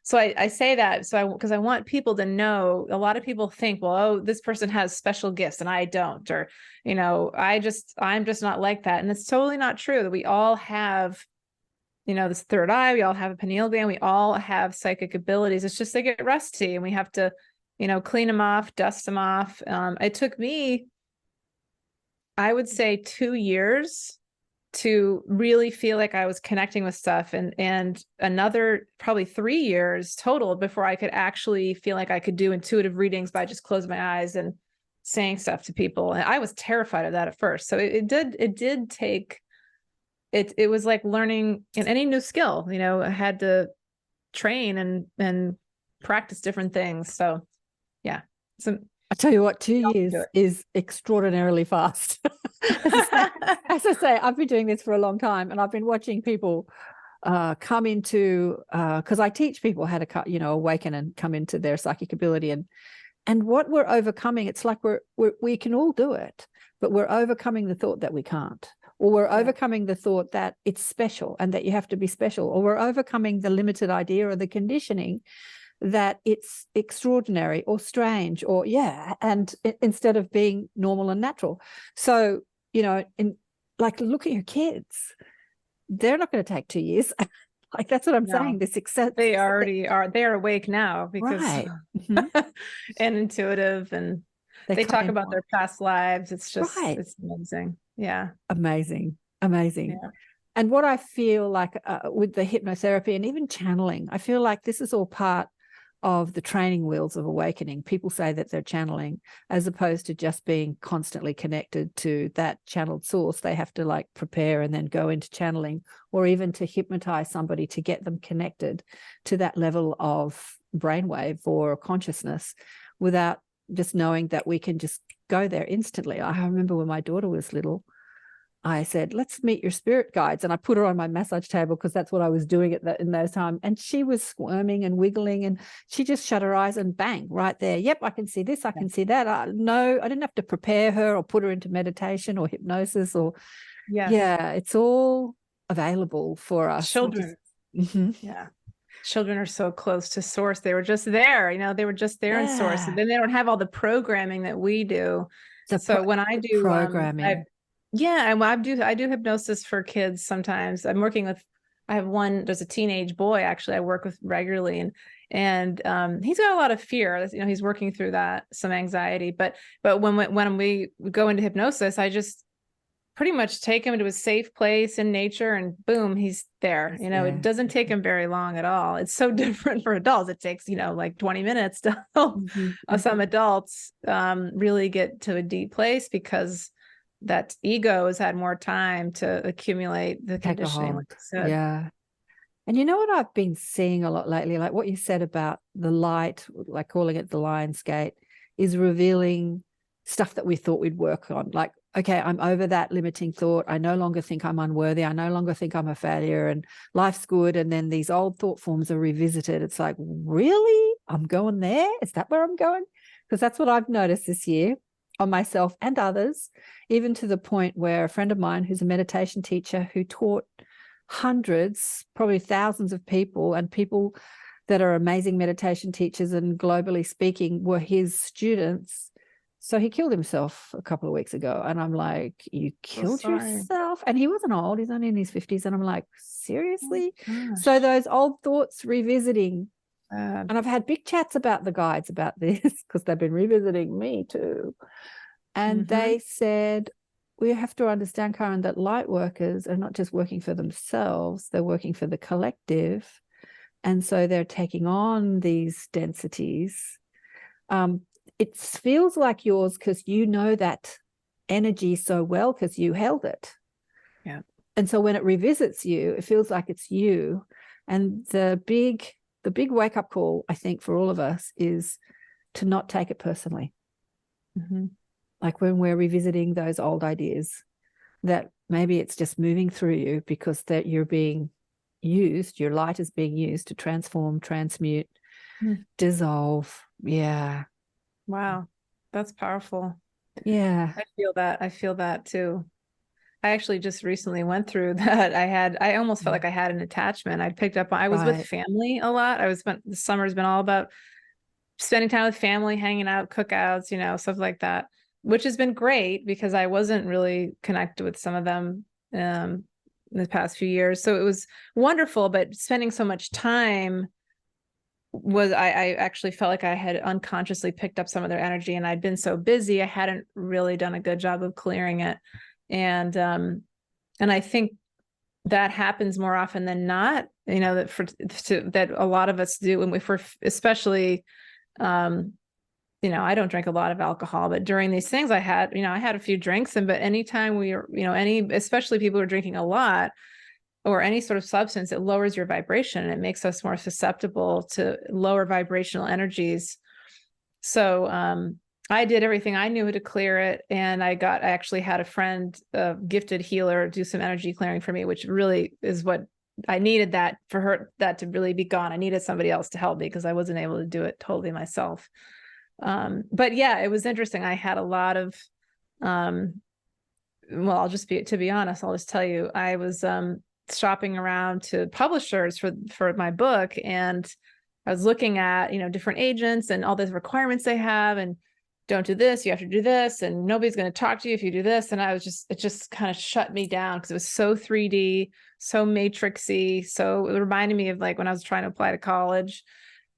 So I say that because I want people to know. A lot of people think, well, oh, this person has special gifts and I don't, or, I'm just not like that. And it's totally not true. That we all have, this third eye, we all have a pineal gland, we all have psychic abilities. It's just they get rusty and we have to, clean them off, dust them off. It took me, I would say, 2 years to really feel like I was connecting with stuff, and another probably 3 years total before I could actually feel like I could do intuitive readings by just closing my eyes and saying stuff to people. And I was terrified of that at first. So it did take it. It was like learning in any new skill, I had to train and practice different things. So yeah. So I tell you what, 2 years is extraordinarily fast. As I say, I've been doing this for a long time, and I've been watching people come into, because I teach people how to, awaken and come into their psychic ability, and what we're overcoming. It's like we can all do it, but we're overcoming the thought that we can't, or we're overcoming the thought that it's special and that you have to be special, or we're overcoming the limited idea or the conditioning that it's extraordinary or strange or and instead of being normal and natural. So, look at your kids. They're not going to take 2 years. Like, that's what I'm saying. The success. They already are. They're awake now because and intuitive, and they talk about their past lives. It's just, it's amazing. Yeah. Amazing. Yeah. And what I feel like with the hypnotherapy and even channeling, I feel like this is all part of the training wheels of awakening. People say that they're channeling, as opposed to just being constantly connected to that channeled source. They have to prepare and then go into channeling, or even to hypnotize somebody to get them connected to that level of brainwave or consciousness, without just knowing that we can just go there instantly. I remember when my daughter was little, I said, let's meet your spirit guides. And I put her on my massage table because that's what I was doing in those times. And she was squirming and wiggling, and she just shut her eyes and bang, right there. Yep, I can see this, I can see that. No, I didn't have to prepare her or put her into meditation or hypnosis or, it's all available for us. Children. Yeah. Children are so close to source. They were just there, they were just there in source. And then they don't have all the programming that we do. So when I do programming, and I do hypnosis for kids sometimes. I'm working with, there's a teenage boy actually I work with regularly, and he's got a lot of fear. He's working through that, some anxiety. But when we go into hypnosis, I just pretty much take him to a safe place in nature, and boom, he's there. It doesn't take him very long at all. It's so different for adults. It takes, like 20 minutes to help some adults really get to a deep place, because that ego has had more time to accumulate the conditioning. Like I said. Yeah. And you know what I've been seeing a lot lately, like what you said about the light, like calling it the lion's gate, is revealing stuff that we thought we'd work on. Like, okay, I'm over that limiting thought. I no longer think I'm unworthy. I no longer think I'm a failure and life's good. And then these old thought forms are revisited. It's like, really? I'm going there? Is that where I'm going? Because that's what I've noticed this year on myself and others, even to the point where a friend of mine who's a meditation teacher who taught hundreds, probably thousands of people, and people that are amazing meditation teachers and globally speaking were his students. So he killed himself a couple of weeks ago. And I'm like, you killed yourself? And he wasn't old. He's only in his 50s. And I'm like, seriously? So those old thoughts revisiting. And I've had big chats about the guides about this, because they've been revisiting me too. And they said, we have to understand, Karen, that light workers are not just working for themselves, they're working for the collective. And so they're taking on these densities. It feels like yours because you know that energy so well because you held it. Yeah. And so when it revisits you, it feels like it's you. And the big wake-up call, I think, for all of us is to not take it personally. Mm-hmm. Like when we're revisiting those old ideas, that maybe it's just moving through you because that you're being used, your light is being used to transform, transmute, dissolve. Yeah. Wow. That's powerful. Yeah. I feel that too. I actually just recently went through that. I almost felt like I had an attachment. I was with family a lot. The summer's been all about spending time with family, hanging out, cookouts, stuff like that, which has been great because I wasn't really connected with some of them in the past few years. So it was wonderful, but spending so much time I actually felt like I had unconsciously picked up some of their energy, and I'd been so busy, I hadn't really done a good job of clearing it. And I think that happens more often than not, that a lot of us do. And if we're especially, I don't drink a lot of alcohol, but during these things I had a few drinks, but anytime we are, especially people who are drinking a lot or any sort of substance, it lowers your vibration and it makes us more susceptible to lower vibrational energies. So, I did everything I knew to clear it. And I actually had a friend, a gifted healer, do some energy clearing for me, which really is what I needed, that to really be gone. I needed somebody else to help me because I wasn't able to do it totally myself. But yeah, it was interesting. I had a lot of, to be honest, I'll just tell you, I was, shopping around to publishers for my book. And I was looking at, different agents and all the requirements they have, and don't do this, you have to do this, and nobody's going to talk to you if you do this. And it just kind of shut me down because it was so 3D, so matrixy. So it reminded me of like when I was trying to apply to college,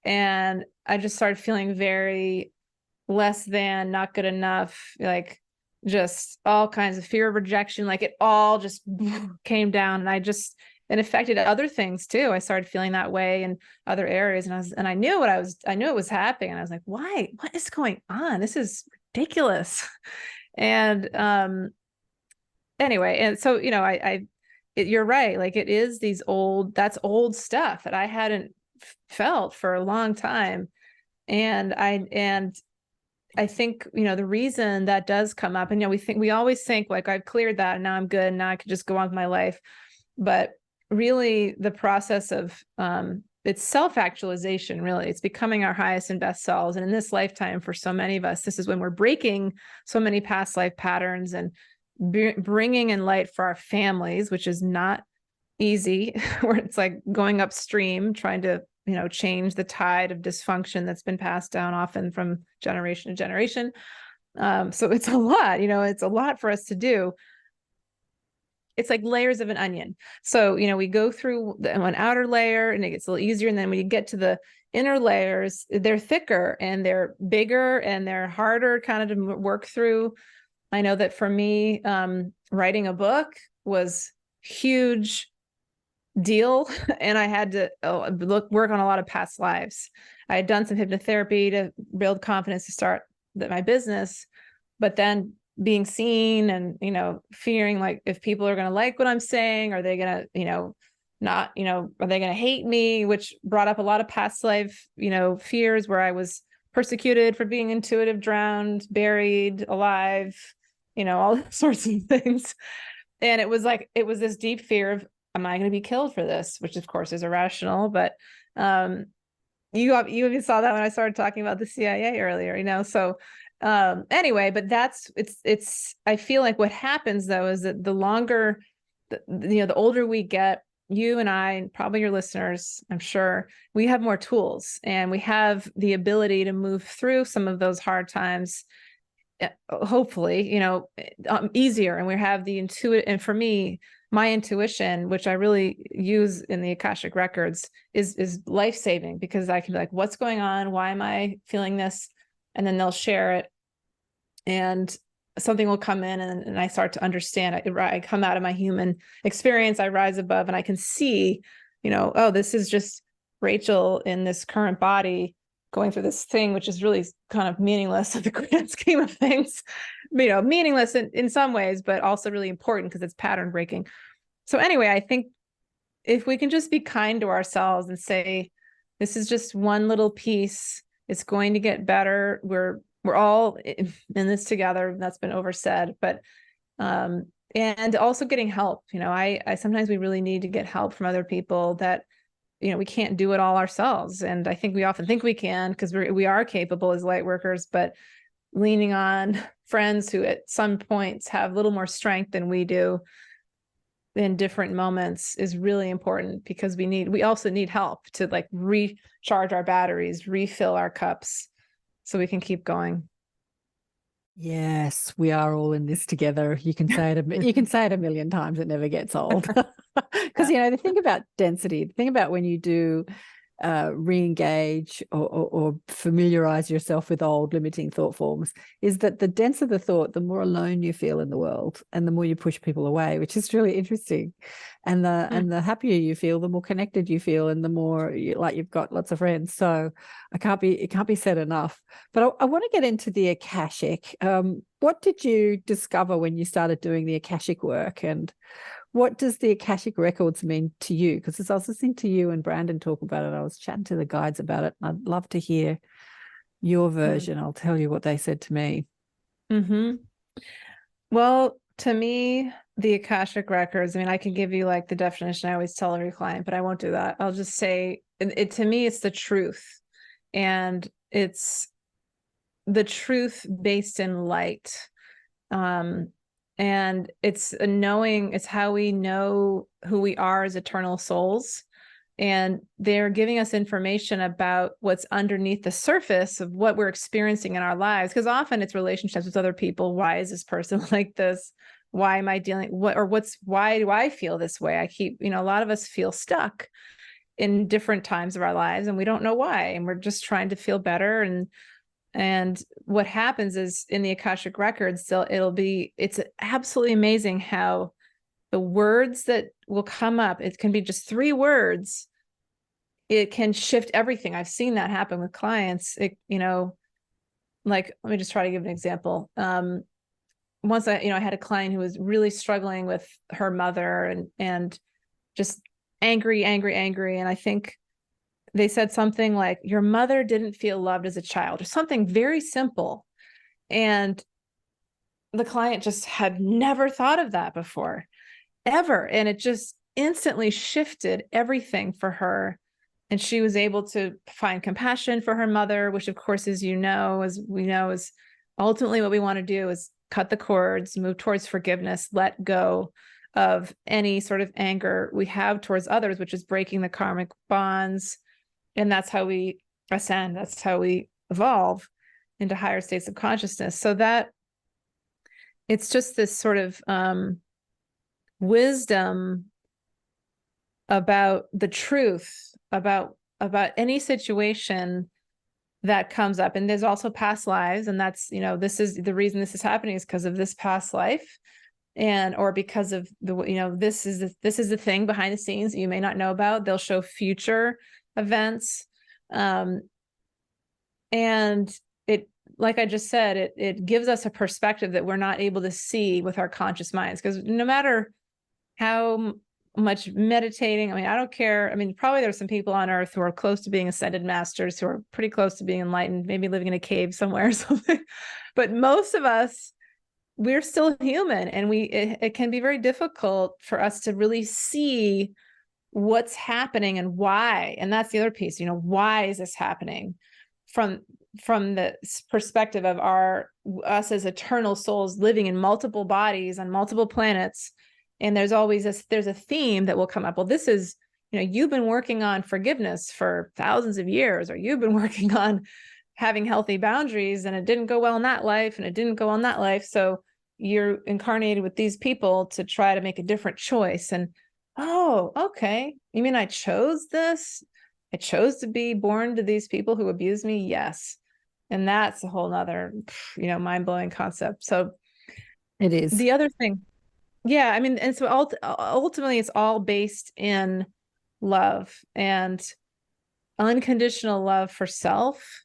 and I just started feeling very less than, not good enough, like just all kinds of fear of rejection. Like it all just came down, and it affected other things too. I started feeling that way in other areas, and I knew it was happening. And I was like, why? What is going on? This is ridiculous. And anyway, and so you're right. Like it is that's old stuff that I hadn't felt for a long time, and I think, the reason that does come up, and we always think like I've cleared that and now I'm good and now I could just go on with my life. But really the process of it's self-actualization, really. It's becoming our highest and best selves. And in this lifetime, for so many of us, this is when we're breaking so many past life patterns and bringing in light for our families, which is not easy, where it's like going upstream, trying to change the tide of dysfunction that's been passed down often from generation to generation. So it's a lot, it's a lot for us to do. It's like layers of an onion. So, we go through one outer layer and it gets a little easier. And then when you get to the inner layers, they're thicker and they're bigger and they're harder kind of to work through. I know that for me, writing a book was huge deal, and I had to work on a lot of past lives. I had done some hypnotherapy to build confidence to start my business, but then being seen and fearing like if people are going to like what I'm saying, are they going to not are they going to hate me, which brought up a lot of past life fears, where I was persecuted for being intuitive, drowned, buried, alive, all sorts of things. And it was this deep fear of, am I going to be killed for this? Which of course is irrational, but you even saw that when I started talking about the CIA earlier, so anyway, but it's I feel like what happens though is that the longer, the older we get, you and I, and probably your listeners, I'm sure, we have more tools and we have the ability to move through some of those hard times, hopefully, easier. And we have the intuitive, and for me, my intuition, which I really use in the Akashic records, is life-saving, because I can be like, what's going on? Why am I feeling this? And then they'll share it, and something will come in, and I start to understand. I come out of my human experience, I rise above, and I can see, oh, this is just Rachel in this current body going through this thing, which is really kind of meaningless in the grand scheme of things, meaningless in some ways, but also really important because it's pattern breaking. So anyway, I think if we can just be kind to ourselves and say, this is just one little piece It's going to get better. We're all in this together. That's been oversaid, but and also getting help. I sometimes we really need to get help from other people that, we can't do it all ourselves. And I think we often think we can, because we are capable as light workers, but leaning on friends who at some points have a little more strength than we do in different moments is really important, because we also need help to like recharge our batteries, refill our cups so we can keep going. Yes, we are all in this together. You can say it a million times, it never gets old. Because the thing about density, the thing about when you do re-engage or familiarize yourself with old limiting thought forms, is that the denser the thought, the more alone you feel in the world, and the more you push people away, which is really interesting. And the happier you feel, the more connected you feel, and the more you've got lots of friends. So it can't be said enough. But I want to get into the akashic. What did you discover when you started doing the akashic work, and what does the Akashic Records mean to you? Because as I was listening to you and Brandon talk about it, I was chatting to the guides about it, and I'd love to hear your version. I'll tell you what they said to me. Mm-hmm. Well, to me, the Akashic Records, I can give you like the definition I always tell every client, but I won't do that. I'll just say to me, it's the truth. And it's the truth based in light. And it's it's how we know who we are as eternal souls. And they're giving us information about what's underneath the surface of what we're experiencing in our lives. Because often it's relationships with other people. Why is this person like this? Why am I why do I feel this way? A lot of us feel stuck in different times of our lives, and we don't know why. And we're just trying to feel better. And what happens is in the Akashic Records, it's absolutely amazing how the words that will come up, it can be just 3 words. It can shift everything. I've seen that happen with clients. Like, let me just try to give an example. Once I had a client who was really struggling with her mother and just angry. And I think they said something like, your mother didn't feel loved as a child, or something very simple. And the client just had never thought of that before, ever. And it just instantly shifted everything for her. And she was able to find compassion for her mother, which of course, as we know, is ultimately what we want to do, is cut the cords, move towards forgiveness, let go of any sort of anger we have towards others, which is breaking the karmic bonds. And that's how we ascend. That's how we evolve into higher states of consciousness. So that it's just this sort of wisdom about the truth, about any situation that comes up. And there's also past lives. And that's, this is the reason this is happening, is because of this past life. Or because of this is the thing behind the scenes that you may not know about. They'll show future events. And it, like I just said, it gives us a perspective that we're not able to see with our conscious minds. Because no matter how much meditating, I don't care. Probably there's some people on earth who are close to being ascended masters, who are pretty close to being enlightened, maybe living in a cave somewhere or something. But most of us, we're still human, and it can be very difficult for us to really see what's happening and why. And that's the other piece, why is this happening from the perspective of us as eternal souls living in multiple bodies on multiple planets. And there's always there's a theme that will come up. Well, this is, you've been working on forgiveness for thousands of years, or you've been working on having healthy boundaries, and it didn't go well in that life, and it didn't go on that life. So you're incarnated with these people to try to make a different choice. And oh, okay. You mean I chose this? I chose to be born to these people who abused me? Yes. And that's a whole nother, mind-blowing concept. So it is. The other thing. Yeah. And so ultimately it's all based in love, and unconditional love for self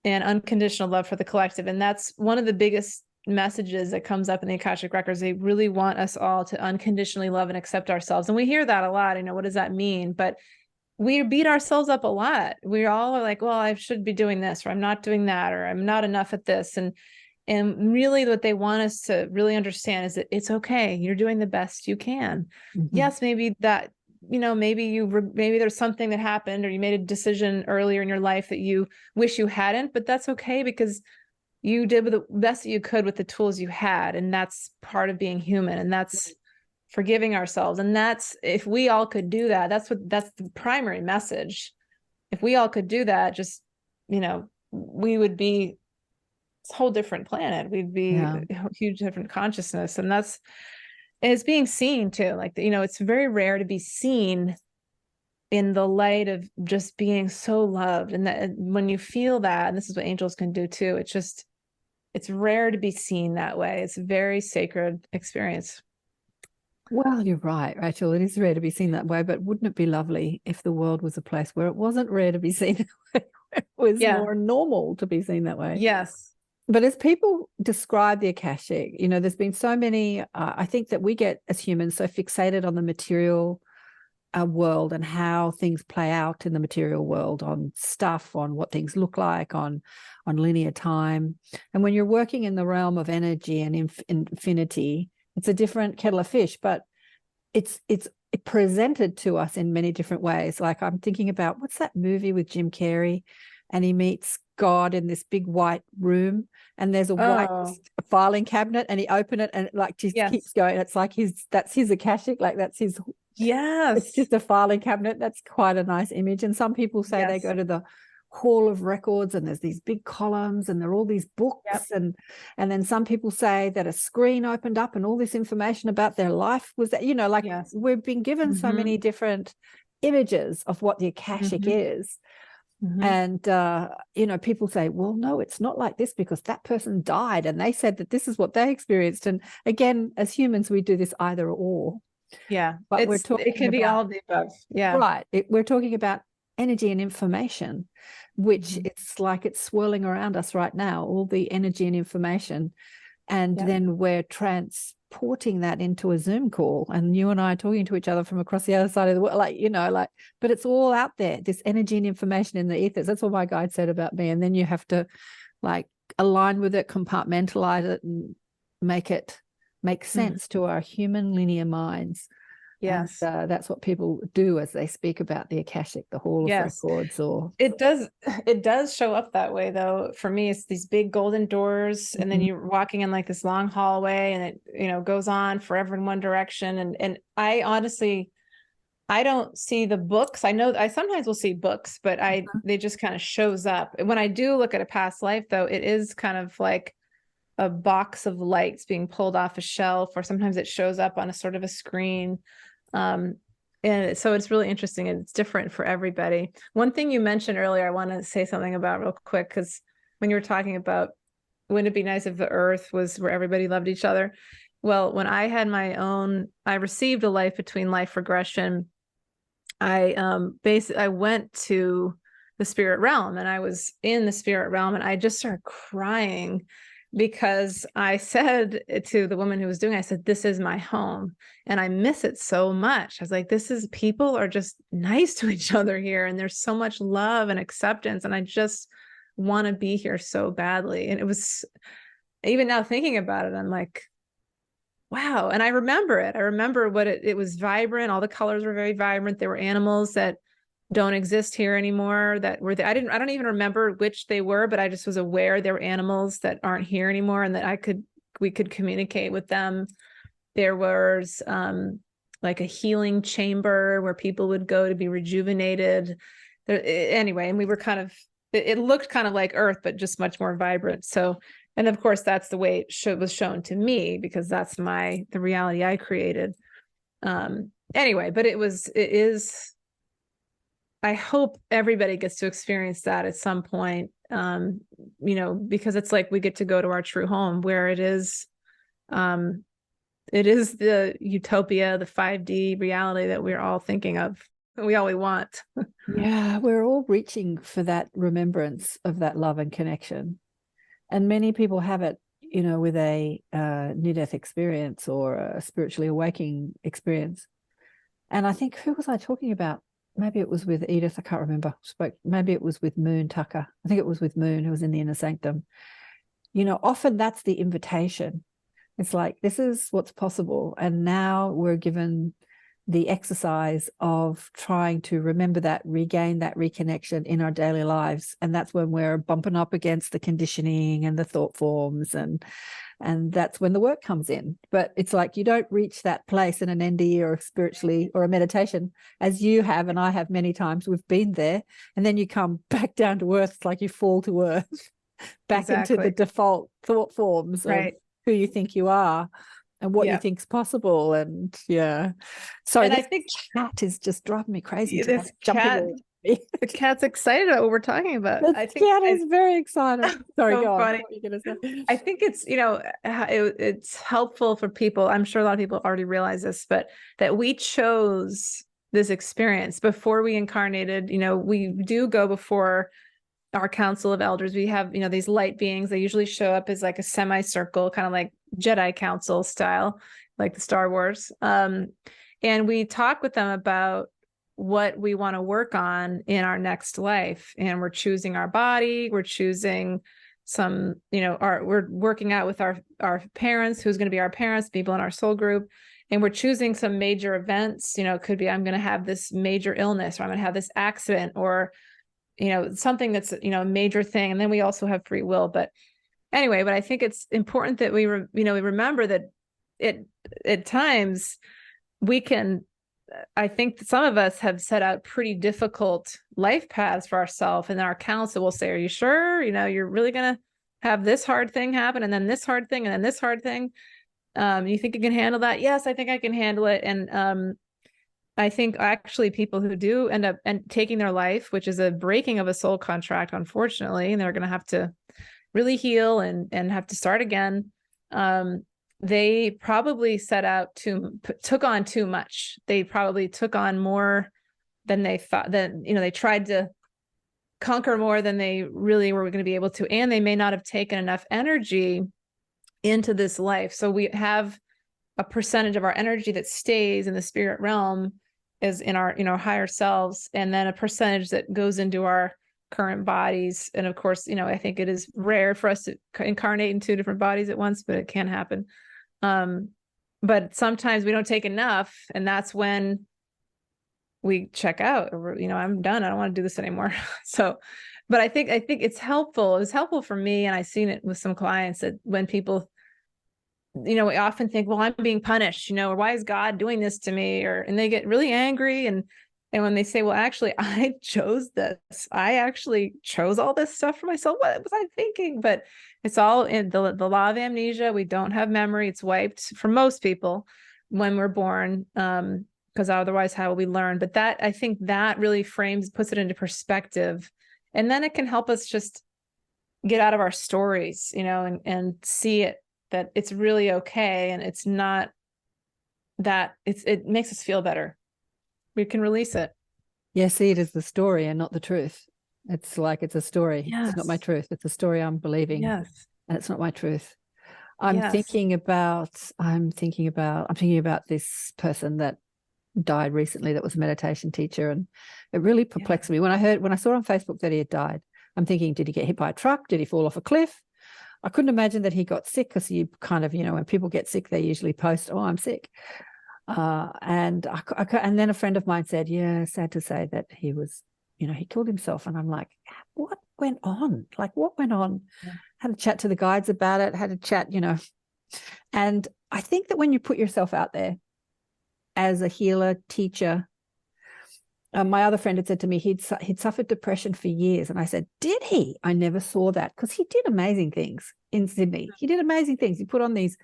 and unconditional love for the collective. And that's one of the biggest messages that comes up in the Akashic Records. They really want us all to unconditionally love and accept ourselves. And we hear that a lot. What does that mean? But we beat ourselves up a lot. We all are like, well, I should be doing this, or I'm not doing that, or I'm not enough at this. And really what they want us to really understand is that it's okay. You're doing the best you can. Yes, maybe that, maybe there's something that happened, or you made a decision earlier in your life that you wish you hadn't, but that's okay, because you did the best that you could with the tools you had. And that's part of being human. And that's forgiving ourselves. And that's, if we all could do that, that's the primary message. If we all could do that, just, we would be a whole different planet. We'd be a huge different consciousness. And it's being seen too. Like, it's very rare to be seen in the light of just being so loved. And that when you feel that, and this is what angels can do too, it's rare to be seen that way. It's a very sacred experience. Well, you're right, Rachel. It is rare to be seen that way, but wouldn't it be lovely if the world was a place where it wasn't rare to be seen that way, where it was more normal to be seen that way? Yes. But as people describe the akashic, there's been so many, I think that we get as humans so fixated on the material world and how things play out in the material world, on stuff, on what things look like, on linear time. And when you're working in the realm of energy and infinity, it's a different kettle of fish, but it's presented to us in many different ways. Like, I'm thinking about, what's that movie with Jim Carrey, and he meets God in this big white room, and there's a white filing cabinet, and he opened it, and it like just keeps going. It's like that's his akashic, like that's his. Yes, it's just a filing cabinet. That's quite a nice image. And some people say they go to the Hall of Records, and there's these big columns, and there are all these books, and then some people say that a screen opened up and all this information about their life was that, we've been given so many different images of what the akashic is. And people say, well, no, it's not like this because that person died and they said that this is what they experienced. And again, as humans, we do this either or. But it can be all of the above. Right. We're talking about energy and information, which it's like it's swirling around us right now, all the energy and information. And then we're transporting that into a Zoom call, and you and I are talking to each other from across the other side of the world, but it's all out there, this energy and information in the ethers. That's what my guide said about me. And then you have to align with it, compartmentalize it, and make it make sense to our human linear minds. Yes. And, that's what people do as they speak about the akashic, the Hall of Records. Or it does show up that way, though. For me, it's these big golden doors, and then you're walking in like this long hallway, and it goes on forever in one direction. And I honestly, I don't see the books. I know I sometimes will see books, but they just kind of shows up. When I do look at a past life, though, it is kind of like a box of lights being pulled off a shelf, or sometimes it shows up on a sort of a screen. And so it's really interesting, and it's different for everybody. One thing you mentioned earlier, I want to say something about real quick, because when you were talking about, wouldn't it be nice if the earth was where everybody loved each other? Well, when I had I received a life between life regression. I went to the spirit realm, and I was in the spirit realm, and I just started crying, because I said to the woman who was doing it, I said, this is my home and I miss it so much. I was like, people are just nice to each other here, and there's so much love and acceptance, and I just want to be here so badly. And it was, even now thinking about it, I'm like, wow. And I remember it. I remember what it was vibrant. All the colors were very vibrant. There were animals that don't exist here anymore that were I don't even remember which they were, but I just was aware there were animals that aren't here anymore, and that we could communicate with them. There was like a healing chamber where people would go to be rejuvenated anyway. And we were it looked kind of like Earth, but just much more vibrant. So, and of course that's the way it was shown to me, because that's the reality I created. Anyway, but it is, I hope everybody gets to experience that at some point, because it's like we get to go to our true home, where it is the utopia, the 5D reality that we're all thinking of, we all want. Yeah, we're all reaching for that remembrance of that love and connection. And many people have it, with a near-death experience or a spiritually awakening experience. And I think, who was I talking about maybe it was with Edith, I can't remember, maybe it was with Moon Tucker. I think it was with Moon, who was in the Inner Sanctum. Often that's the invitation. It's like, this is what's possible. And now we're given the exercise of trying to remember that, regain that reconnection in our daily lives. And that's when we're bumping up against the conditioning and the thought forms, and that's when the work comes in. But it's like, you don't reach that place in an NDE or spiritually or a meditation, as you have and I have many times. We've been there, and then you come back down to earth. It's like you fall to earth, back into the default thought forms of who you think you are and what you think's possible. And sorry, I think cat is just driving me crazy. This cat, the cat's excited about what we're talking about. I think cat is very excited. Sorry, so go on. funny. What were you gonna say? I think it's it's helpful for people. I'm sure a lot of people already realize this, but that we chose this experience before we incarnated. We do go before our council of elders. We have these light beings. They usually show up as like a semicircle, kind of like Jedi Council style, like the Star Wars. And we talk with them about what we want to work on in our next life. And we're choosing our body. We're choosing some, we're working out with our parents, who's going to be our parents, people in our soul group. And we're choosing some major events. It could be, I'm going to have this major illness, or I'm going to have this accident, or something that's, a major thing. And then we also have free will. But anyway, I think it's important that we remember that at times we can, I think some of us have set out pretty difficult life paths for ourselves. And then our counsel will say, are you sure? You're really going to have this hard thing happen, and then this hard thing, and then this hard thing. You think you can handle that? Yes, I think I can handle it. And, I think actually people who do end up taking their life, which is a breaking of a soul contract, unfortunately, and they're going to have to really heal and have to start again. They probably took on too much. They probably took on more than they thought. They tried to conquer more than they really were going to be able to. And they may not have taken enough energy into this life. So we have a percentage of our energy that stays in the spirit realm, is in our higher selves, and then a percentage that goes into our current bodies. And of course, I think it is rare for us to incarnate in 2 different bodies at once, but it can happen. But sometimes we don't take enough, and that's when we check out. I'm done. I don't want to do this anymore. So, but I think it's helpful. It was helpful for me, and I've seen it with some clients, that when people, we often think, well, I'm being punished, or why is God doing this to me? And they get really angry. And when they say, well, actually, I chose this, I actually chose all this stuff for myself. What was I thinking? But it's all in the law of amnesia. We don't have memory. It's wiped for most people when we're born. Because otherwise, how will we learn? But I think that really puts it into perspective. And then it can help us just get out of our stories, and see it, that it's really okay. And it's not that it makes us feel better. We can release it. Yeah, see it as the story and not the truth. It's like, it's a story. Yes. It's not my truth. It's a story I'm believing. Yes. And it's not my truth. I'm thinking about this person that died recently, that was a meditation teacher, and it really perplexed me when I saw on Facebook that he had died. I'm thinking, did he get hit by a truck? Did he fall off a cliff? I couldn't imagine that he got sick, because you kind of, when people get sick, they usually post, oh, I'm sick. And then a friend of mine said, yeah, sad to say that he was, he killed himself. And I'm like, what went on? What went on? Yeah. Had a chat to the guides about it, had a chat, and I think that when you put yourself out there as a healer, teacher, my other friend had said to me he'd suffered depression for years. And I said, did he? I never saw that, because he did amazing things in Sydney. He did amazing things. He put on these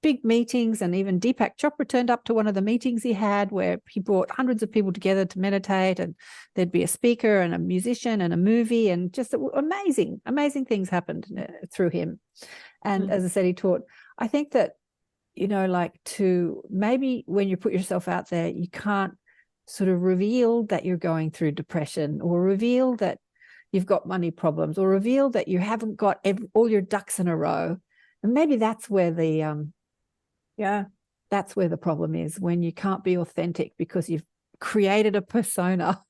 big meetings, and even Deepak Chopra turned up to one of the meetings he had, where he brought hundreds of people together to meditate, and there'd be a speaker and a musician and a movie, and just amazing things happened through him. And as I said, he taught. I think that, to maybe when you put yourself out there, you can't sort of reveal that you're going through depression, or reveal that you've got money problems, or reveal that you haven't got all your ducks in a row. And maybe that's where that's where the problem is, when you can't be authentic because you've created a persona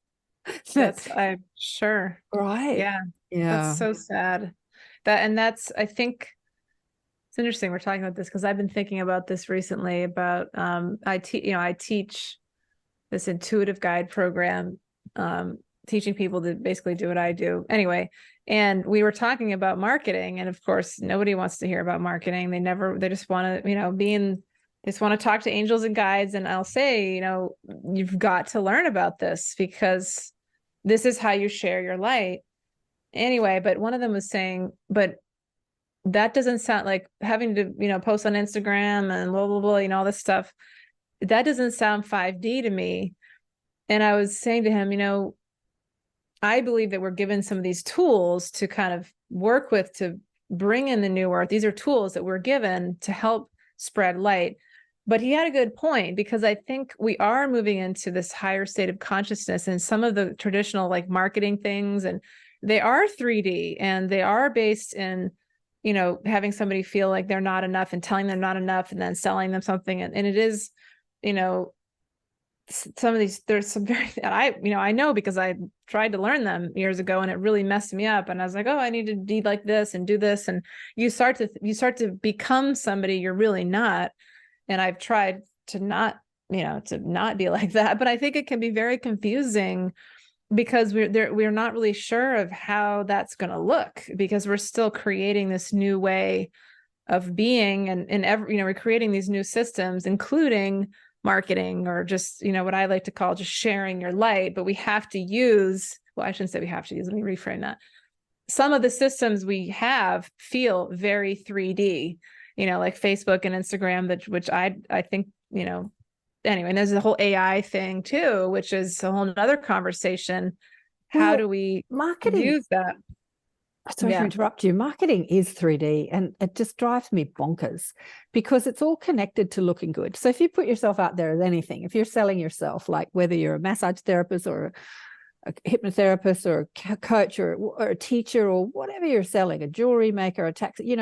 I'm sure. Right. Yeah. That's Yeah. so sad. That's, I think it's interesting we're talking about this because I've been thinking about this recently about, I teach this intuitive guide program, teaching people to basically do what I do anyway. And we were talking about marketing, and of course, nobody wants to hear about marketing. They just want to, they just want to talk to angels and guides. And I'll say, you've got to learn about this because this is how you share your light. Anyway, but one of them was saying, but that doesn't sound like having to, post on Instagram and blah, blah, blah, all this stuff. That doesn't sound 5D to me. And I was saying to him, I believe that we're given some of these tools to kind of work with to bring in the new earth. These are tools that we're given to help spread light. But he had a good point, because I think we are moving into this higher state of consciousness, and some of the traditional like marketing things, and they are 3D and they are based in, having somebody feel like they're not enough and telling them not enough and then selling them something. And it is, some of these, there's some very, I know because I tried to learn them years ago and it really messed me up. And I was like, oh, I need to be like this and do this. And you start to become somebody you're really not. And I've tried to not be like that. But I think it can be very confusing because we're not really sure of how that's going to look, because we're still creating this new way of being, and we're creating these new systems, including marketing, or just, what I like to call just sharing your light. But we have to use, well, I shouldn't say we have to use, let me reframe that. Some of the systems we have feel very 3D, like Facebook and Instagram, which I think, anyway, and there's the whole AI thing too, which is a whole nother conversation. How do we use that? Sorry to interrupt you. Marketing is 3D, and it just drives me bonkers because it's all connected to looking good. So if you put yourself out there as anything, if you're selling yourself, like whether you're a massage therapist or a hypnotherapist or a coach or a teacher or whatever you're selling, a jewelry maker, a taxi,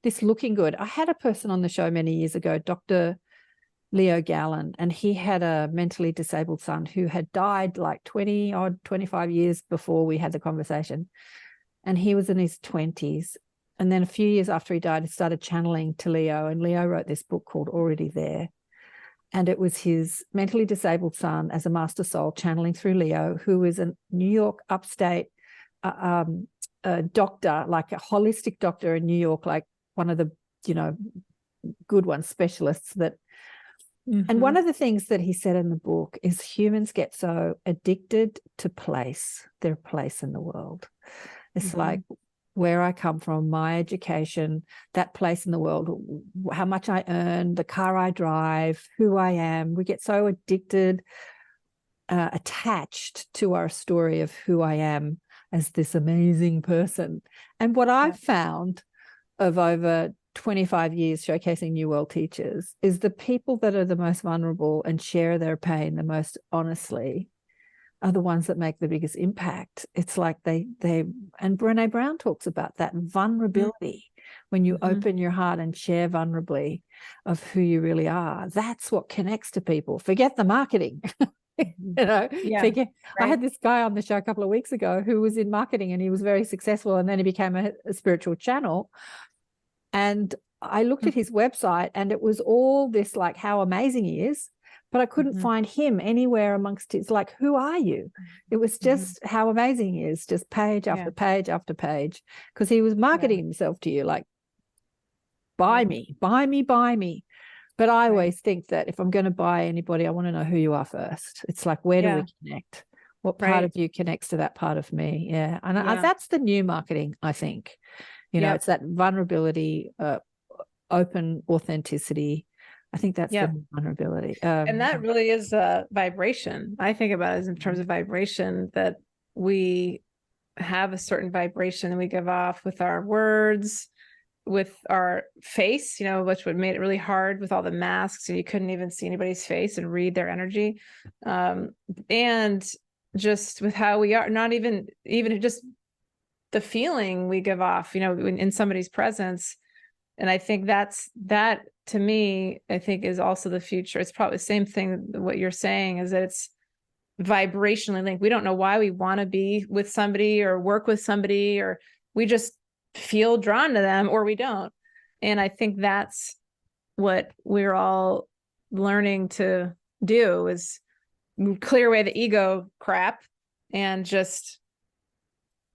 this looking good. I had a person on the show many years ago, Dr. Leo Gallen, and he had a mentally disabled son who had died like 25 years before we had the conversation. And he was in his 20s. And then a few years after he died, he started channeling to Leo. And Leo wrote this book called Already There. And it was his mentally disabled son as a master soul channeling through Leo, who is a New York upstate a doctor, like a holistic doctor in New York, like one of the, good ones, specialists that. Mm-hmm. And one of the things that he said in the book is humans get so addicted to their place in the world. It's like where I come from, my education, that place in the world, how much I earn, the car I drive, who I am. We get so addicted, attached to our story of who I am as this amazing person. And what I've found of over 25 years showcasing New World teachers is the people that are the most vulnerable and share their pain the most honestly are the ones that make the biggest impact. It's like and Brené Brown talks about that vulnerability. When you open your heart and share vulnerably of who you really are, that's what connects to people. Forget the marketing. I had this guy on the show a couple of weeks ago who was in marketing and he was very successful, and then he became a spiritual channel. And I looked at his website and it was all this like how amazing he is, but I couldn't find him anywhere amongst his, like, who are you? It was just how amazing he is, just page after page after page, because he was marketing himself to you like, buy me, buy me, buy me. But I always think that if I'm going to buy anybody, I want to know who you are first. It's like, where do we connect? What part of you connects to that part of me? Yeah. And that's the new marketing, I think. It's that vulnerability, open authenticity. I think that's the vulnerability. And that really is a vibration. I think about it as in terms of vibration, that we have a certain vibration that we give off with our words, with our face, which would make it really hard with all the masks. So you couldn't even see anybody's face and read their energy. And just with how we are, not even just the feeling we give off, in somebody's presence. And I think that to me, I think is also the future. It's probably the same thing. What you're saying is that vibrationally linked. We don't know why we want to be with somebody or work with somebody, or we just feel drawn to them, or we don't. And I think that's what we're all learning to do, is clear away the ego crap and just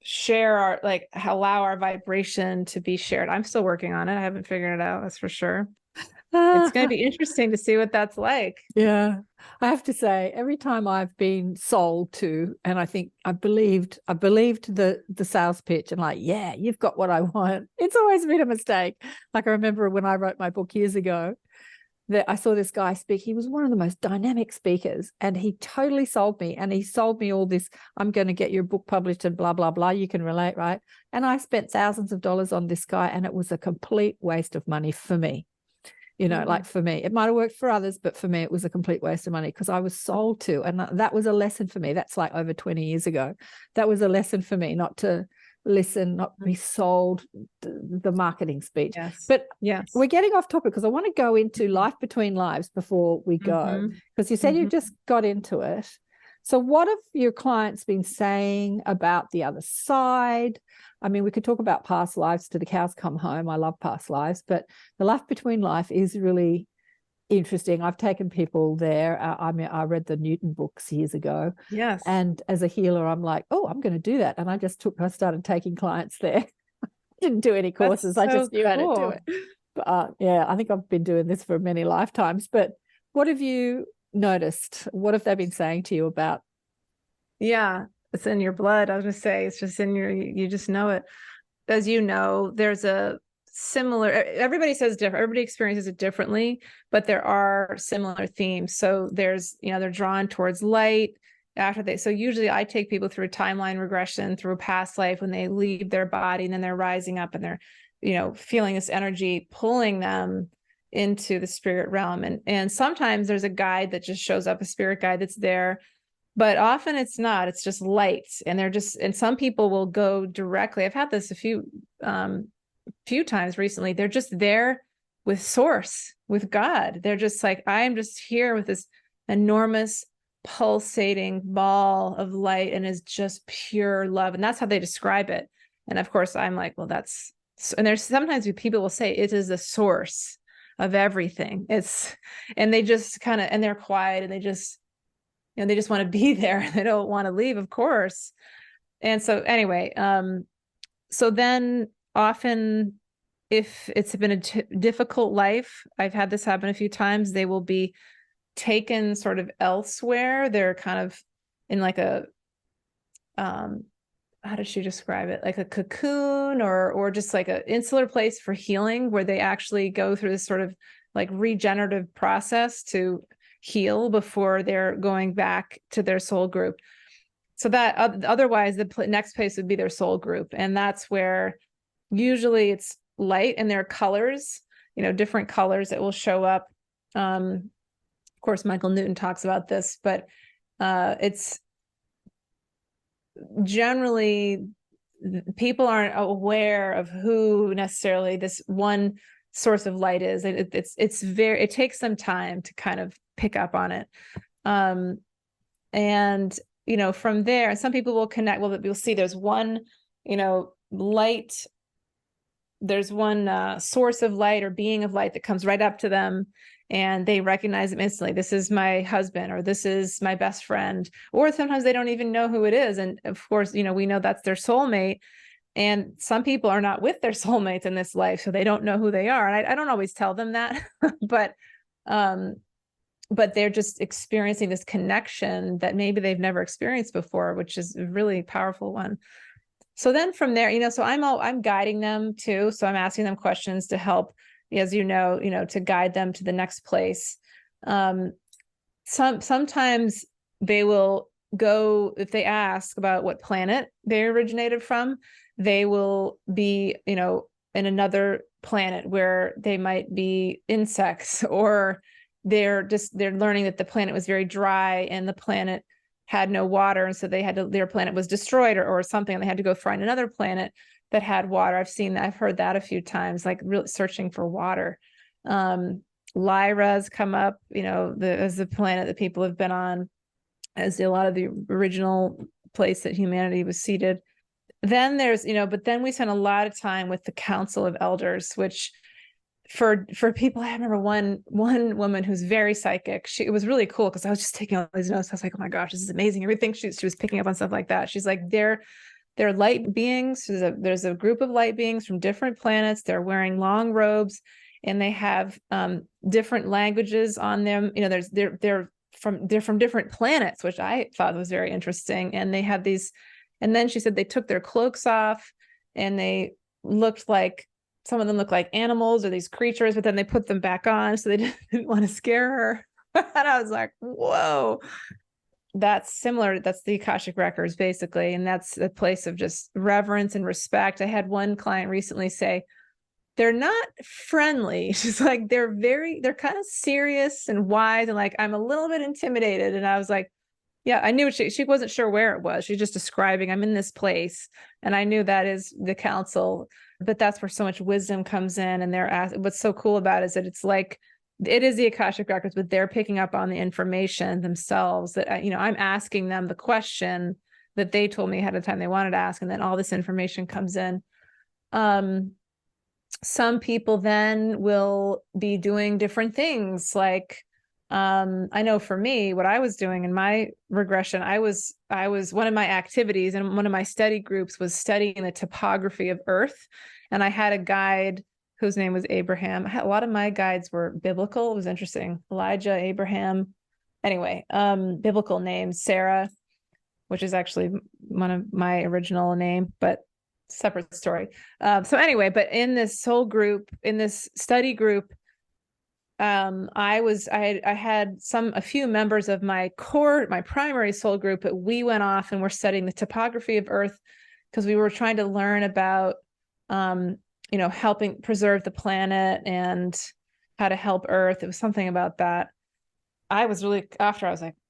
share our, like, allow our vibration to be shared. I'm still working on it. I haven't figured it out, that's for sure. It's going to be interesting to see what that's like. Yeah. I have to say, every time I've been sold to, and I think I believed the sales pitch and like, yeah, you've got what I want, it's always been a mistake. Like I remember when I wrote my book years ago, that I saw this guy speak. He was one of the most dynamic speakers, and he totally sold me. And he sold me all this, I'm going to get your book published and blah, blah, blah. You can relate, right? And I spent thousands of dollars on this guy, and it was a complete waste of money for me. You know, like for me, it might have worked for others, but for me, it was a complete waste of money because I was sold to. And that was a lesson for me. That's like over 20 years ago. That was a lesson for me, not to listen, not be sold the marketing speech. Yes. But yes, we're getting off topic because I want to go into life between lives before we go, because you said you just got into it. So what have your clients been saying about the other side? I mean, we could talk about past lives to the cows come home. I love past lives, but the life between life is really interesting. I've taken people there. I mean, I read the Newton books years ago. Yes. And as a healer, I'm like, oh, I'm going to do that. And I started taking clients there. Didn't do any courses. I just knew how to do it. But yeah, I think I've been doing this for many lifetimes. But what have you noticed? What have they been saying to you about? Yeah, it's in your blood. I was going to say, it's just in you just know it. As you know, there's a similar, everybody says different, everybody experiences it differently, but there are similar themes. So there's, they're drawn towards light so usually I take people through a timeline regression, through a past life when they leave their body, and then they're rising up and they're, feeling this energy pulling them into the spirit realm. And sometimes there's a guide that just shows up, a spirit guide that's there, but often it's not, it's just lights. And and some people will go directly. I've had this a few times recently. They're just there with source, with God. They're just like, I'm just here with this enormous pulsating ball of light, and is just pure love. And that's how they describe it. And of course I'm like, well, and there's sometimes people will say it is the source of everything. And they just kind of, and they're quiet, and they just want to be there. They don't want to leave, of course. And so anyway, so then often, if it's been a difficult life, I've had this happen a few times, they will be taken sort of elsewhere. They're kind of in like a, how did she describe it? Like a cocoon or just like an insular place for healing, where they actually go through this sort of like regenerative process to heal before they're going back to their soul group. So that otherwise the next place would be their soul group. And that's where usually it's light, and there are colors, different colors that will show up. Of course, Michael Newton talks about this, but it's generally people aren't aware of who necessarily this one source of light is. It takes some time to kind of pick up on it. And, from there, some people will connect. Well, you'll see there's one, light, there's one source of light or being of light that comes right up to them, and they recognize it instantly. This is my husband, or this is my best friend, or sometimes they don't even know who it is. And of course, we know that's their soulmate. And some people are not with their soulmates in this life, so they don't know who they are. And I don't always tell them that, but they're just experiencing this connection that maybe they've never experienced before, which is a really powerful one. So then from there, so I'm guiding them too. So I'm asking them questions to help, as to guide them to the next place. Sometimes they will go, if they ask about what planet they originated from, they will be, in another planet where they might be insects, or they're learning that the planet was very dry and the planet had no water, and so their planet was destroyed or something, and they had to go find another planet that had water. I've heard that a few times, like really searching for water. Lyra's come up, as the planet that people have been on. as a lot of the original place that humanity was seated. Then there's, but then we spent a lot of time with the Council of Elders, which for people, I remember one woman who's very psychic. It was really cool because I was just taking all these notes. I was like, oh my gosh, this is amazing. Everything she was picking up on stuff like that. She's like, they're light beings. There's a group of light beings from different planets. They're wearing long robes, and they have different languages on them. They're from different planets, which I thought was very interesting. And they had these, and then she said they took their cloaks off, and they looked like, some of them look like animals or these creatures, but then they put them back on, so they didn't want to scare her. And I was like, whoa, that's similar. That's the Akashic records, basically. And that's a place of just reverence and respect. I had one client recently say, they're not friendly. She's like, they're kind of serious and wise, and like, I'm a little bit intimidated. And I was like, yeah, I knew she wasn't sure where it was. She's just describing, I'm in this place. And I knew that is the council, but that's where so much wisdom comes in. And what's so cool about it is that it's like, it is the Akashic records, but they're picking up on the information themselves that, I'm asking them the question that they told me ahead of time they wanted to ask. And then all this information comes in. Some people then will be doing different things. Like, I know for me, what I was doing in my regression, I was one of my activities and one of my study groups was studying the topography of Earth. And I had a guide whose name was Abraham. A lot of my guides were biblical. It was interesting. Elijah, Abraham, anyway, biblical names, Sarah, which is actually one of my original name, but separate story. So anyway, but in this whole group, in this study group, I had a few members of my primary soul group, but we went off and were studying the topography of Earth because we were trying to learn about, helping preserve the planet and how to help Earth. It was something about that. I was like,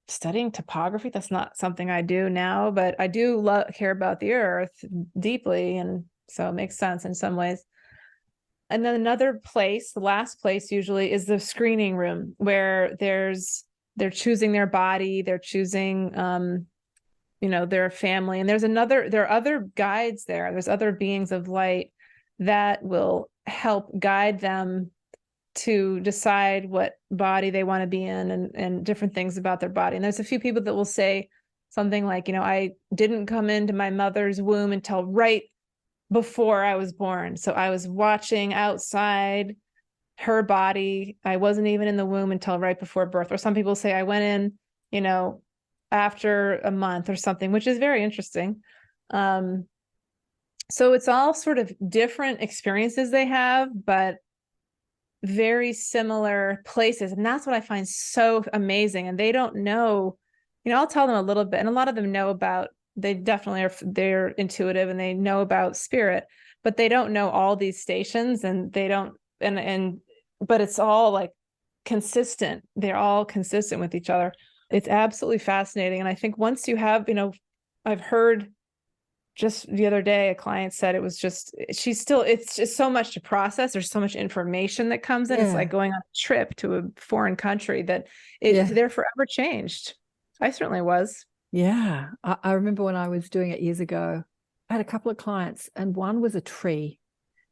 studying topography? That's not something I do now, but I do care about the Earth deeply. And so it makes sense in some ways. And then another place, the last place usually, is the screening room, where they're choosing their body, they're choosing, their family. And there are other guides there. There's other beings of light that will help guide them to decide what body they want to be in, and different things about their body. And there's a few people that will say something like, I didn't come into my mother's womb until right before I was born. So I was watching outside her body. I wasn't even in the womb until right before birth. Or some people say I went in, after a month or something, which is very interesting. So it's all sort of different experiences they have, but very similar places. And that's what I find so amazing. And they don't know, I'll tell them a little bit, and a lot of them know about, they definitely they're intuitive and they know about spirit, but they don't know all these stations, and they don't, but it's all like consistent. They're all consistent with each other. It's absolutely fascinating. And I think once you have, I've heard just the other day, a client said it's just so much to process. There's so much information that comes in. Yeah. It's like going on a trip to a foreign country that they're forever changed. I certainly was. Yeah. I remember when I was doing it years ago, I had a couple of clients, and one was a tree.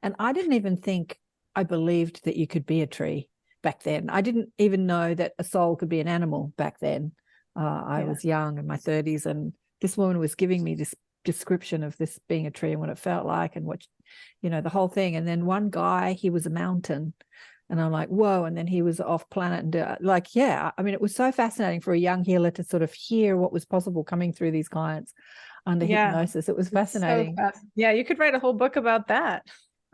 And I didn't even think I believed that you could be a tree back then. I didn't even know that a soul could be an animal back then. I was young, in my 30s, and this woman was giving me this description of this being a tree and what it felt like, and what, the whole thing. And then one guy, he was a mountain, and I'm like, whoa. And then he was off planet, and it was so fascinating for a young healer to sort of hear what was possible coming through these clients under hypnosis. It was fascinating. You could write a whole book about that.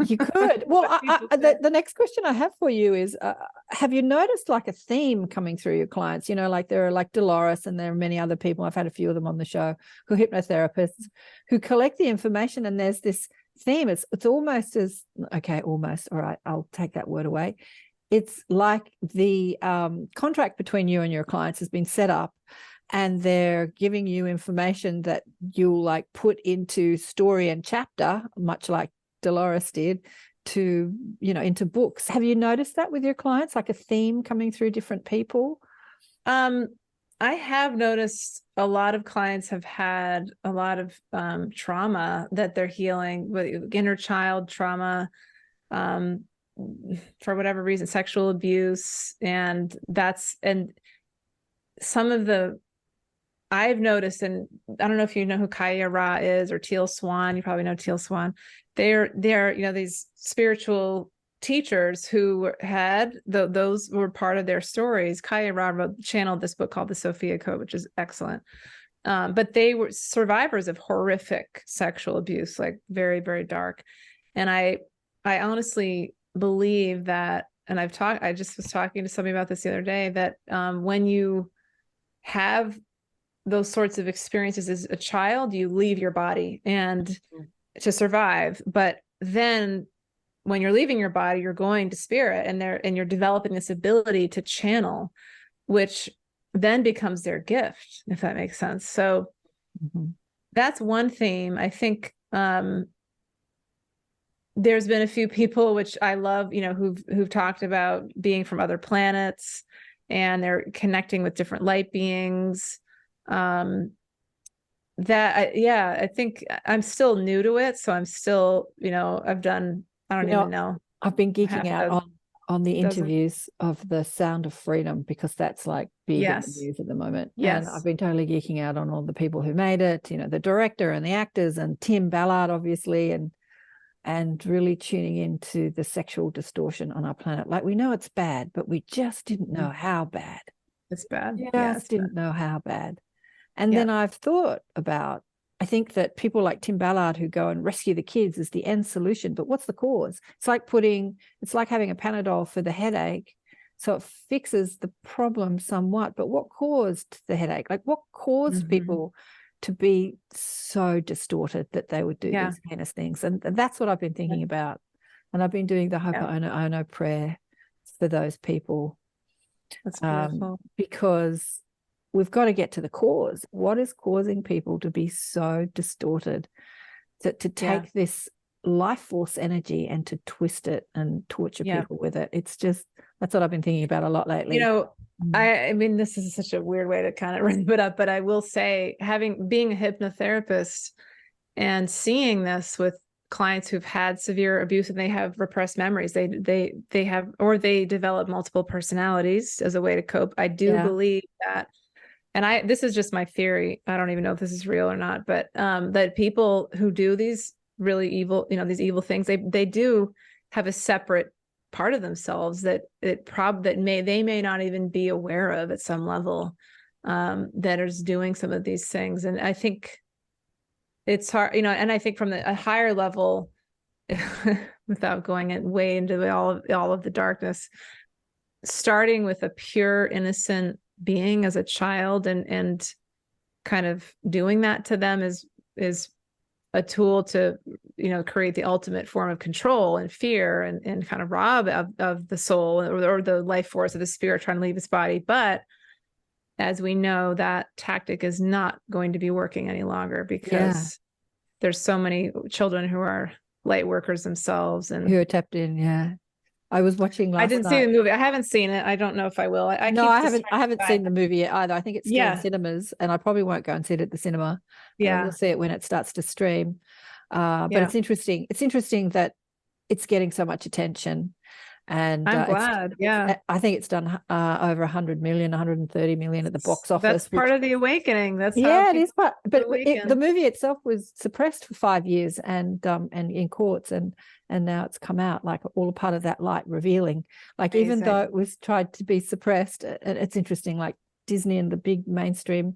You could. Well, the next question I have for you is, have you noticed like a theme coming through your clients? Like there are like Dolores, and there are many other people. I've had a few of them on the show who are hypnotherapists who collect the information, and there's this theme. It's almost as, okay, almost. All right, I'll take that word away. It's like the contract between you and your clients has been set up, and they're giving you information that you'll like put into story and chapter, much like Dolores did, to into books. Have you noticed that with your clients, like a theme coming through different people? I have noticed a lot of clients have had a lot of trauma that they're healing, with inner child trauma, for whatever reason, sexual abuse. And some of the, I've noticed, and I don't know if you know who Kaya Ra is or Teal Swan. You probably know Teal Swan. They're these spiritual teachers who had those were part of their stories. Kaya Ra channeled this book called The Sophia Code, which is excellent. But they were survivors of horrific sexual abuse, like very, very dark. And I honestly believe that, and I just was talking to somebody about this the other day, that when you have those sorts of experiences as a child, you leave your body and to survive. But then when you're leaving your body, you're going to spirit, and you're developing this ability to channel, which then becomes their gift, if that makes sense. So that's one theme. I think there's been a few people, which I love, who've talked about being from other planets, and they're connecting with different light beings. I think I'm still new to it. So I'm still, I've done, I don't even know. I've been geeking out on the interviews of The Sound of Freedom, because that's like big in the news at the moment. Yes. And I've been totally geeking out on all the people who made it, the director and the actors and Tim Ballard, obviously, and really tuning into the sexual distortion on our planet. Like, we know it's bad, but we just didn't know how bad. It's bad. Just didn't know how bad. And then I've thought about, I think that people like Tim Ballard who go and rescue the kids is the end solution, but what's the cause? It's like having a Panadol for the headache. So it fixes the problem somewhat, but what caused the headache? Like, what caused people to be so distorted that they would do these heinous things? And that's what I've been thinking about. And I've been doing the Ho'oponopono prayer for those people. That's beautiful. Because we've got to get to the cause. What is causing people to be so distorted, to take this life force energy and to twist it and torture people with it? It's just, that's what I've been thinking about a lot lately. I mean, this is such a weird way to kind of wrap it up, but I will say, being a hypnotherapist and seeing this with clients who've had severe abuse and they have repressed memories, they have, or they develop multiple personalities as a way to cope. I do believe that, and this is just my theory, I don't even know if this is real or not, but that people who do these really evil, these evil things, they do have a separate part of themselves that they may not even be aware of at some level, that is doing some of these things. And I think it's hard, and I think from a higher level, without going way into all of the darkness, starting with a pure, innocent being as a child and kind of doing that to them is a tool to, create the ultimate form of control and fear and kind of rob of the soul or the life force of the spirit trying to leave its body. But as we know, that tactic is not going to be working any longer, because there's so many children who are light workers themselves and who are tapped in. I was watching last night. I didn't see the movie. I haven't seen it. I don't know if I will. I haven't seen the movie yet either. I think it's still in cinemas, and I probably won't go and see it at the cinema. We'll see it when it starts to stream. But it's interesting. It's interesting that it's getting so much attention. And I'm glad. I think it's done over 100 million, 130 million at the box office. That's part of the awakening. That's it is part. But the movie itself was suppressed for 5 years and in courts, and now it's come out, like all a part of that light revealing. Like, amazing. Even though it was tried to be suppressed, it's interesting. Like Disney and the big mainstream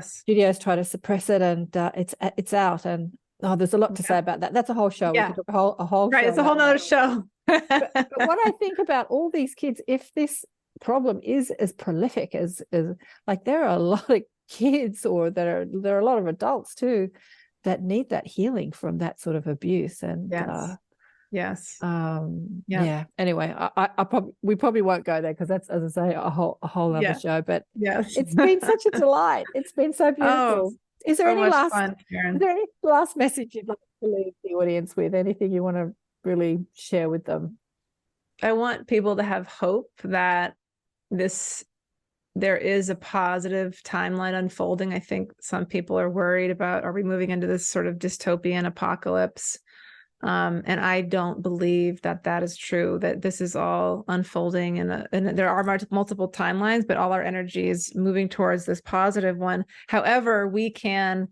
studios try to suppress it, and it's out. And there's a lot to say about that. That's a whole show. We could talk a whole show. It's a whole nother show. but what I think about all these kids, if this problem is as prolific as like, there are a lot of kids, or there are a lot of adults too, that need that healing from that sort of abuse. And anyway, we probably won't go there, because that's, as I say, a whole other show. But it's been such a delight. It's been so beautiful. Is there any last message you'd like to leave the audience with? Anything you want to really share with them? I want people to have hope that this there is a positive timeline unfolding. I think some people are worried about, are we moving into this sort of dystopian apocalypse? And I don't believe that that is true, that this is all unfolding and there are multiple timelines, but all our energy is moving towards this positive one. However, we can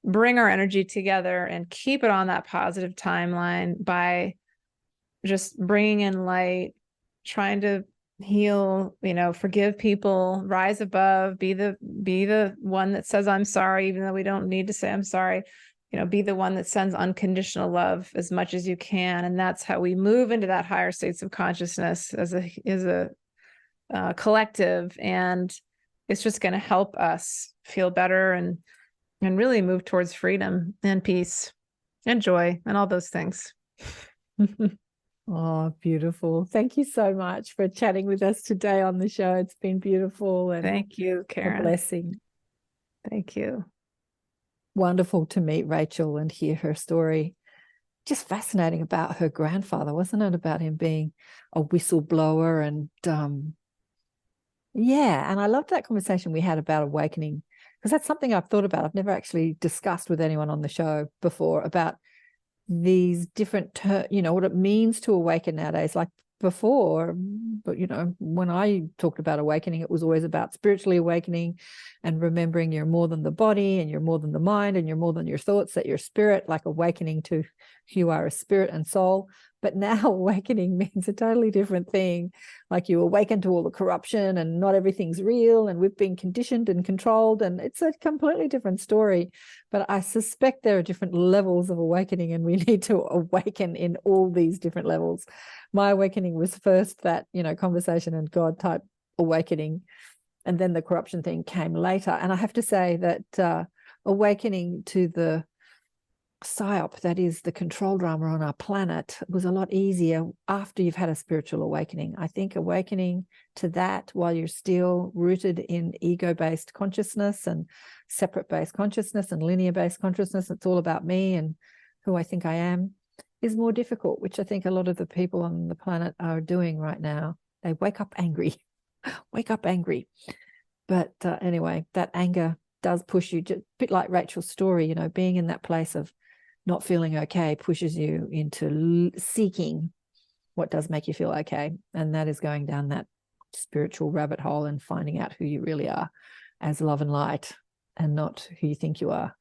bring our energy together and keep it on that positive timeline by just bringing in light, trying to heal, forgive people, rise above, be the one that says I'm sorry, even though we don't need to say I'm sorry. Be the one that sends unconditional love as much as you can. And that's how we move into that higher states of consciousness as a collective. And it's just going to help us feel better and really move towards freedom and peace and joy and all those things. Oh, beautiful. Thank you so much for chatting with us today on the show. It's been beautiful. And thank you, Karen. A blessing. Thank you. Wonderful to meet Rachel and hear her story. Just fascinating about her grandfather, wasn't it? About him being a whistleblower. And and I loved that conversation we had about awakening, because that's something I've thought about. I've never actually discussed with anyone on the show before about these different what it means to awaken nowadays. Like before, but when I talked about awakening, it was always about spiritually awakening and remembering you're more than the body and you're more than the mind and you're more than your thoughts, that you're spirit, like awakening to who you are as spirit and soul. But now awakening means a totally different thing. Like you awaken to all the corruption and not everything's real and we've been conditioned and controlled, and it's a completely different story. But I suspect there are different levels of awakening and we need to awaken in all these different levels. My awakening was first that, conversation and God type awakening, and then the corruption thing came later. And I have to say that awakening to the psyop, that is the control drama on our planet, was a lot easier after you've had a spiritual awakening. I think awakening to that while you're still rooted in ego-based consciousness and separate-based consciousness and linear-based consciousness, it's all about me and who I think I am, is more difficult, which I think a lot of the people on the planet are doing right now. They wake up angry. Wake up angry. But anyway, that anger does push you, just a bit like Rachel's story, being in that place of not feeling okay pushes you into seeking what does make you feel okay. And that is going down that spiritual rabbit hole and finding out who you really are as love and light, and not who you think you are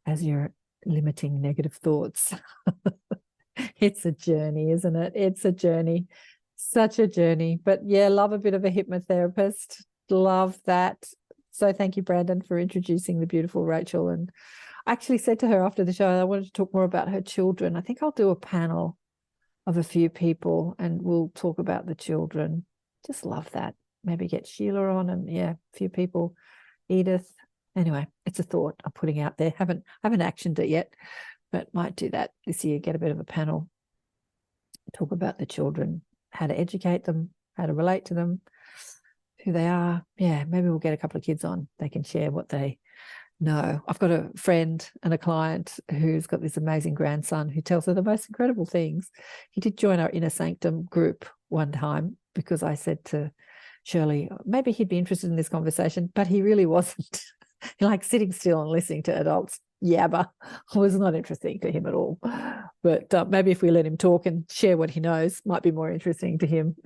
as your limiting negative thoughts. It's a journey, isn't it? It's a journey. Such a journey. But yeah, love a bit of a hypnotherapist. Love that. So thank you, Brandon, for introducing the beautiful Rachel. And I actually said to her after the show, I wanted to talk more about her children. I think I'll do a panel of a few people and we'll talk about the children. Just love that. Maybe get Sheila on and a few people, Edith. Anyway, it's a thought I'm putting out there. Haven't actioned it yet, but might do that this year, get a bit of a panel, talk about the children, how to educate them, how to relate to them, who they are. Yeah, maybe we'll get a couple of kids on. They can share what they know. I've got a friend and a client who's got this amazing grandson who tells her the most incredible things. He did join our Inner Sanctum group one time because I said to Shirley, maybe he'd be interested in this conversation, but he really wasn't. Like sitting still and listening to adults yabber was not interesting to him at all. But maybe if we let him talk and share what he knows, might be more interesting to him.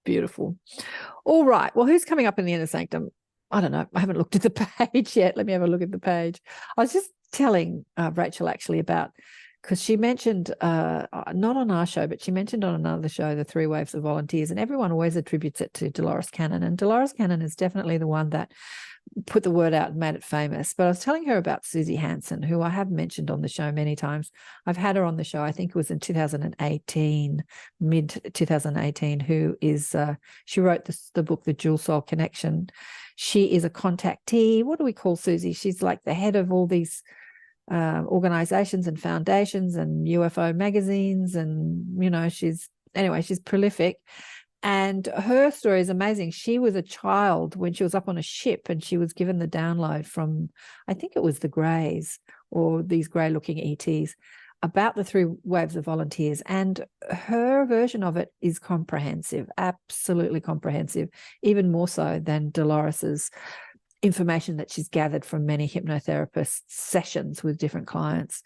Beautiful. All right. Well, who's coming up in the Inner Sanctum? I don't know. I haven't looked at the page yet. Let me have a look at the page. I was just telling Rachel actually about, because she mentioned, not on our show, but she mentioned on another show, the 3 waves of volunteers, and everyone always attributes it to Dolores Cannon. And Dolores Cannon is definitely the one that put the word out and made it famous. But I was telling her about Susie Hansen, who I have mentioned on the show many times. I've had her on the show, I think it was in 2018, mid-2018, who is, she wrote the book, The Jewel Soul Connection. She is a contactee. What do we call Susie? She's like the head of all these organizations and foundations and UFO magazines. And, she's prolific. And her story is amazing. She was a child when she was up on a ship and she was given the download from, I think it was the Greys or these grey looking ETs about the 3 waves of volunteers, and her version of it is comprehensive, absolutely comprehensive, even more so than Dolores's information that she's gathered from many hypnotherapist sessions with different clients.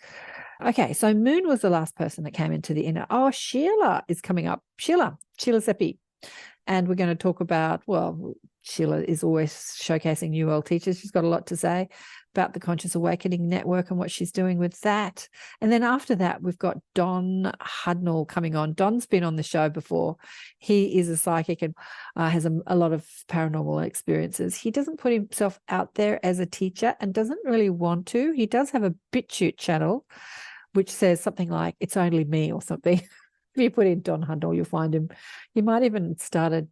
Okay, so Moon was the last person that came into the inner. Oh, Sheila is coming up. Sheila Seppi. And we're going to talk about, well, Sheila is always showcasing new world teachers. She's got a lot to say about the Conscious Awakening Network and what she's doing with that. And then after that, we've got Don Hudnall coming on. Don's been on the show before. He is a psychic and has a lot of paranormal experiences. He doesn't put himself out there as a teacher and doesn't really want to. He does have a BitChute channel, which says something like, "It's only me" or something. If you put in Don Hudnall, you'll find him. He might even started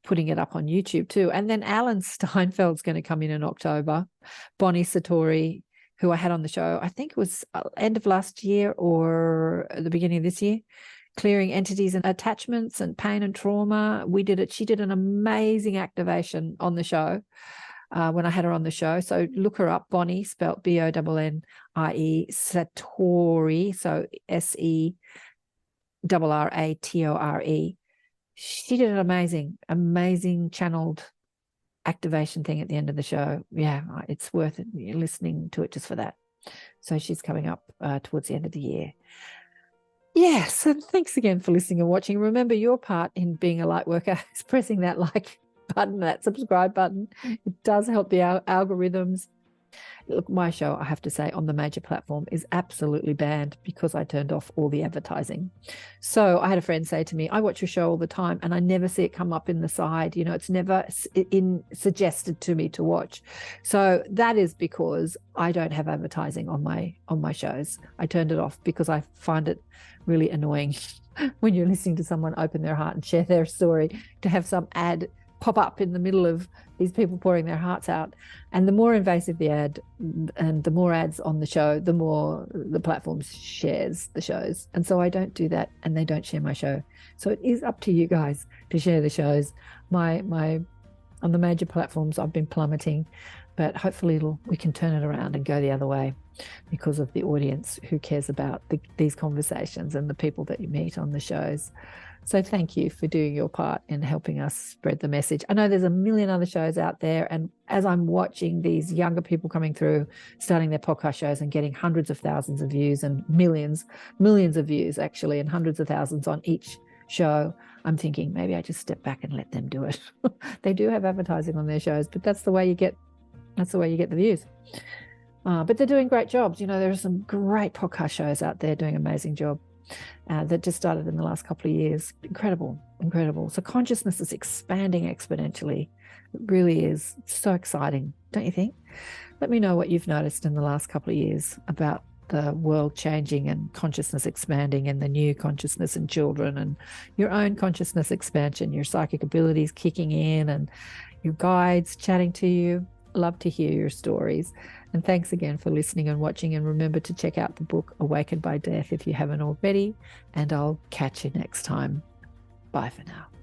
putting it up on YouTube too. And then Alan Steinfeld's going to come in October. Bonnie Satori, who I had on the show, I think it was end of last year or the beginning of this year, clearing entities and attachments and pain and trauma. We did it. She did an amazing activation on the show when I had her on the show. So look her up, Bonnie, spelt Bonnie, Satori, so SERRATORE. She did an amazing channeled activation thing at the end of the show. Yeah, it's worth it, listening to it just for that. So she's coming up towards the end of the year. Yes, so thanks again for listening and watching. Remember, your part in being a light worker is pressing that like button, that subscribe button. It does help the algorithms. Look, my show, I have to say, on the major platform is absolutely banned because I turned off all the advertising. So I had a friend say to me, "I watch your show all the time and I never see it come up in the side. You know, it's never suggested to me to watch." So that is because I don't have advertising on my shows. I turned it off because I find it really annoying when you're listening to someone open their heart and share their story to have some ad pop up in the middle of these people pouring their hearts out. And the more invasive the ad and the more ads on the show, the more the platform shares the shows. And so I don't do that, and they don't share my show. So it is up to you guys to share the shows. My on the major platforms, I've been plummeting, but hopefully we can turn it around and go the other way because of the audience who cares about these conversations and the people that you meet on the shows. So thank you for doing your part in helping us spread the message. I know there's a million other shows out there, and as I'm watching these younger people coming through, starting their podcast shows and getting hundreds of thousands of views and millions of views actually, and hundreds of thousands on each show, I'm thinking maybe I just step back and let them do it. They do have advertising on their shows, but that's the way you get the views. But they're doing great jobs. You know, there are some great podcast shows out there doing an amazing job. That just started in the last couple of years. Incredible. So consciousness is expanding exponentially. It really is. It's so exciting, don't you think? Let me know what you've noticed in the last couple of years about the world changing and consciousness expanding and the new consciousness in children and your own consciousness expansion, your psychic abilities kicking in and your guides chatting to you. Love to hear your stories. And thanks again for listening and watching. And remember to check out the book Awakened by Death if you haven't already. And I'll catch you next time. Bye for now.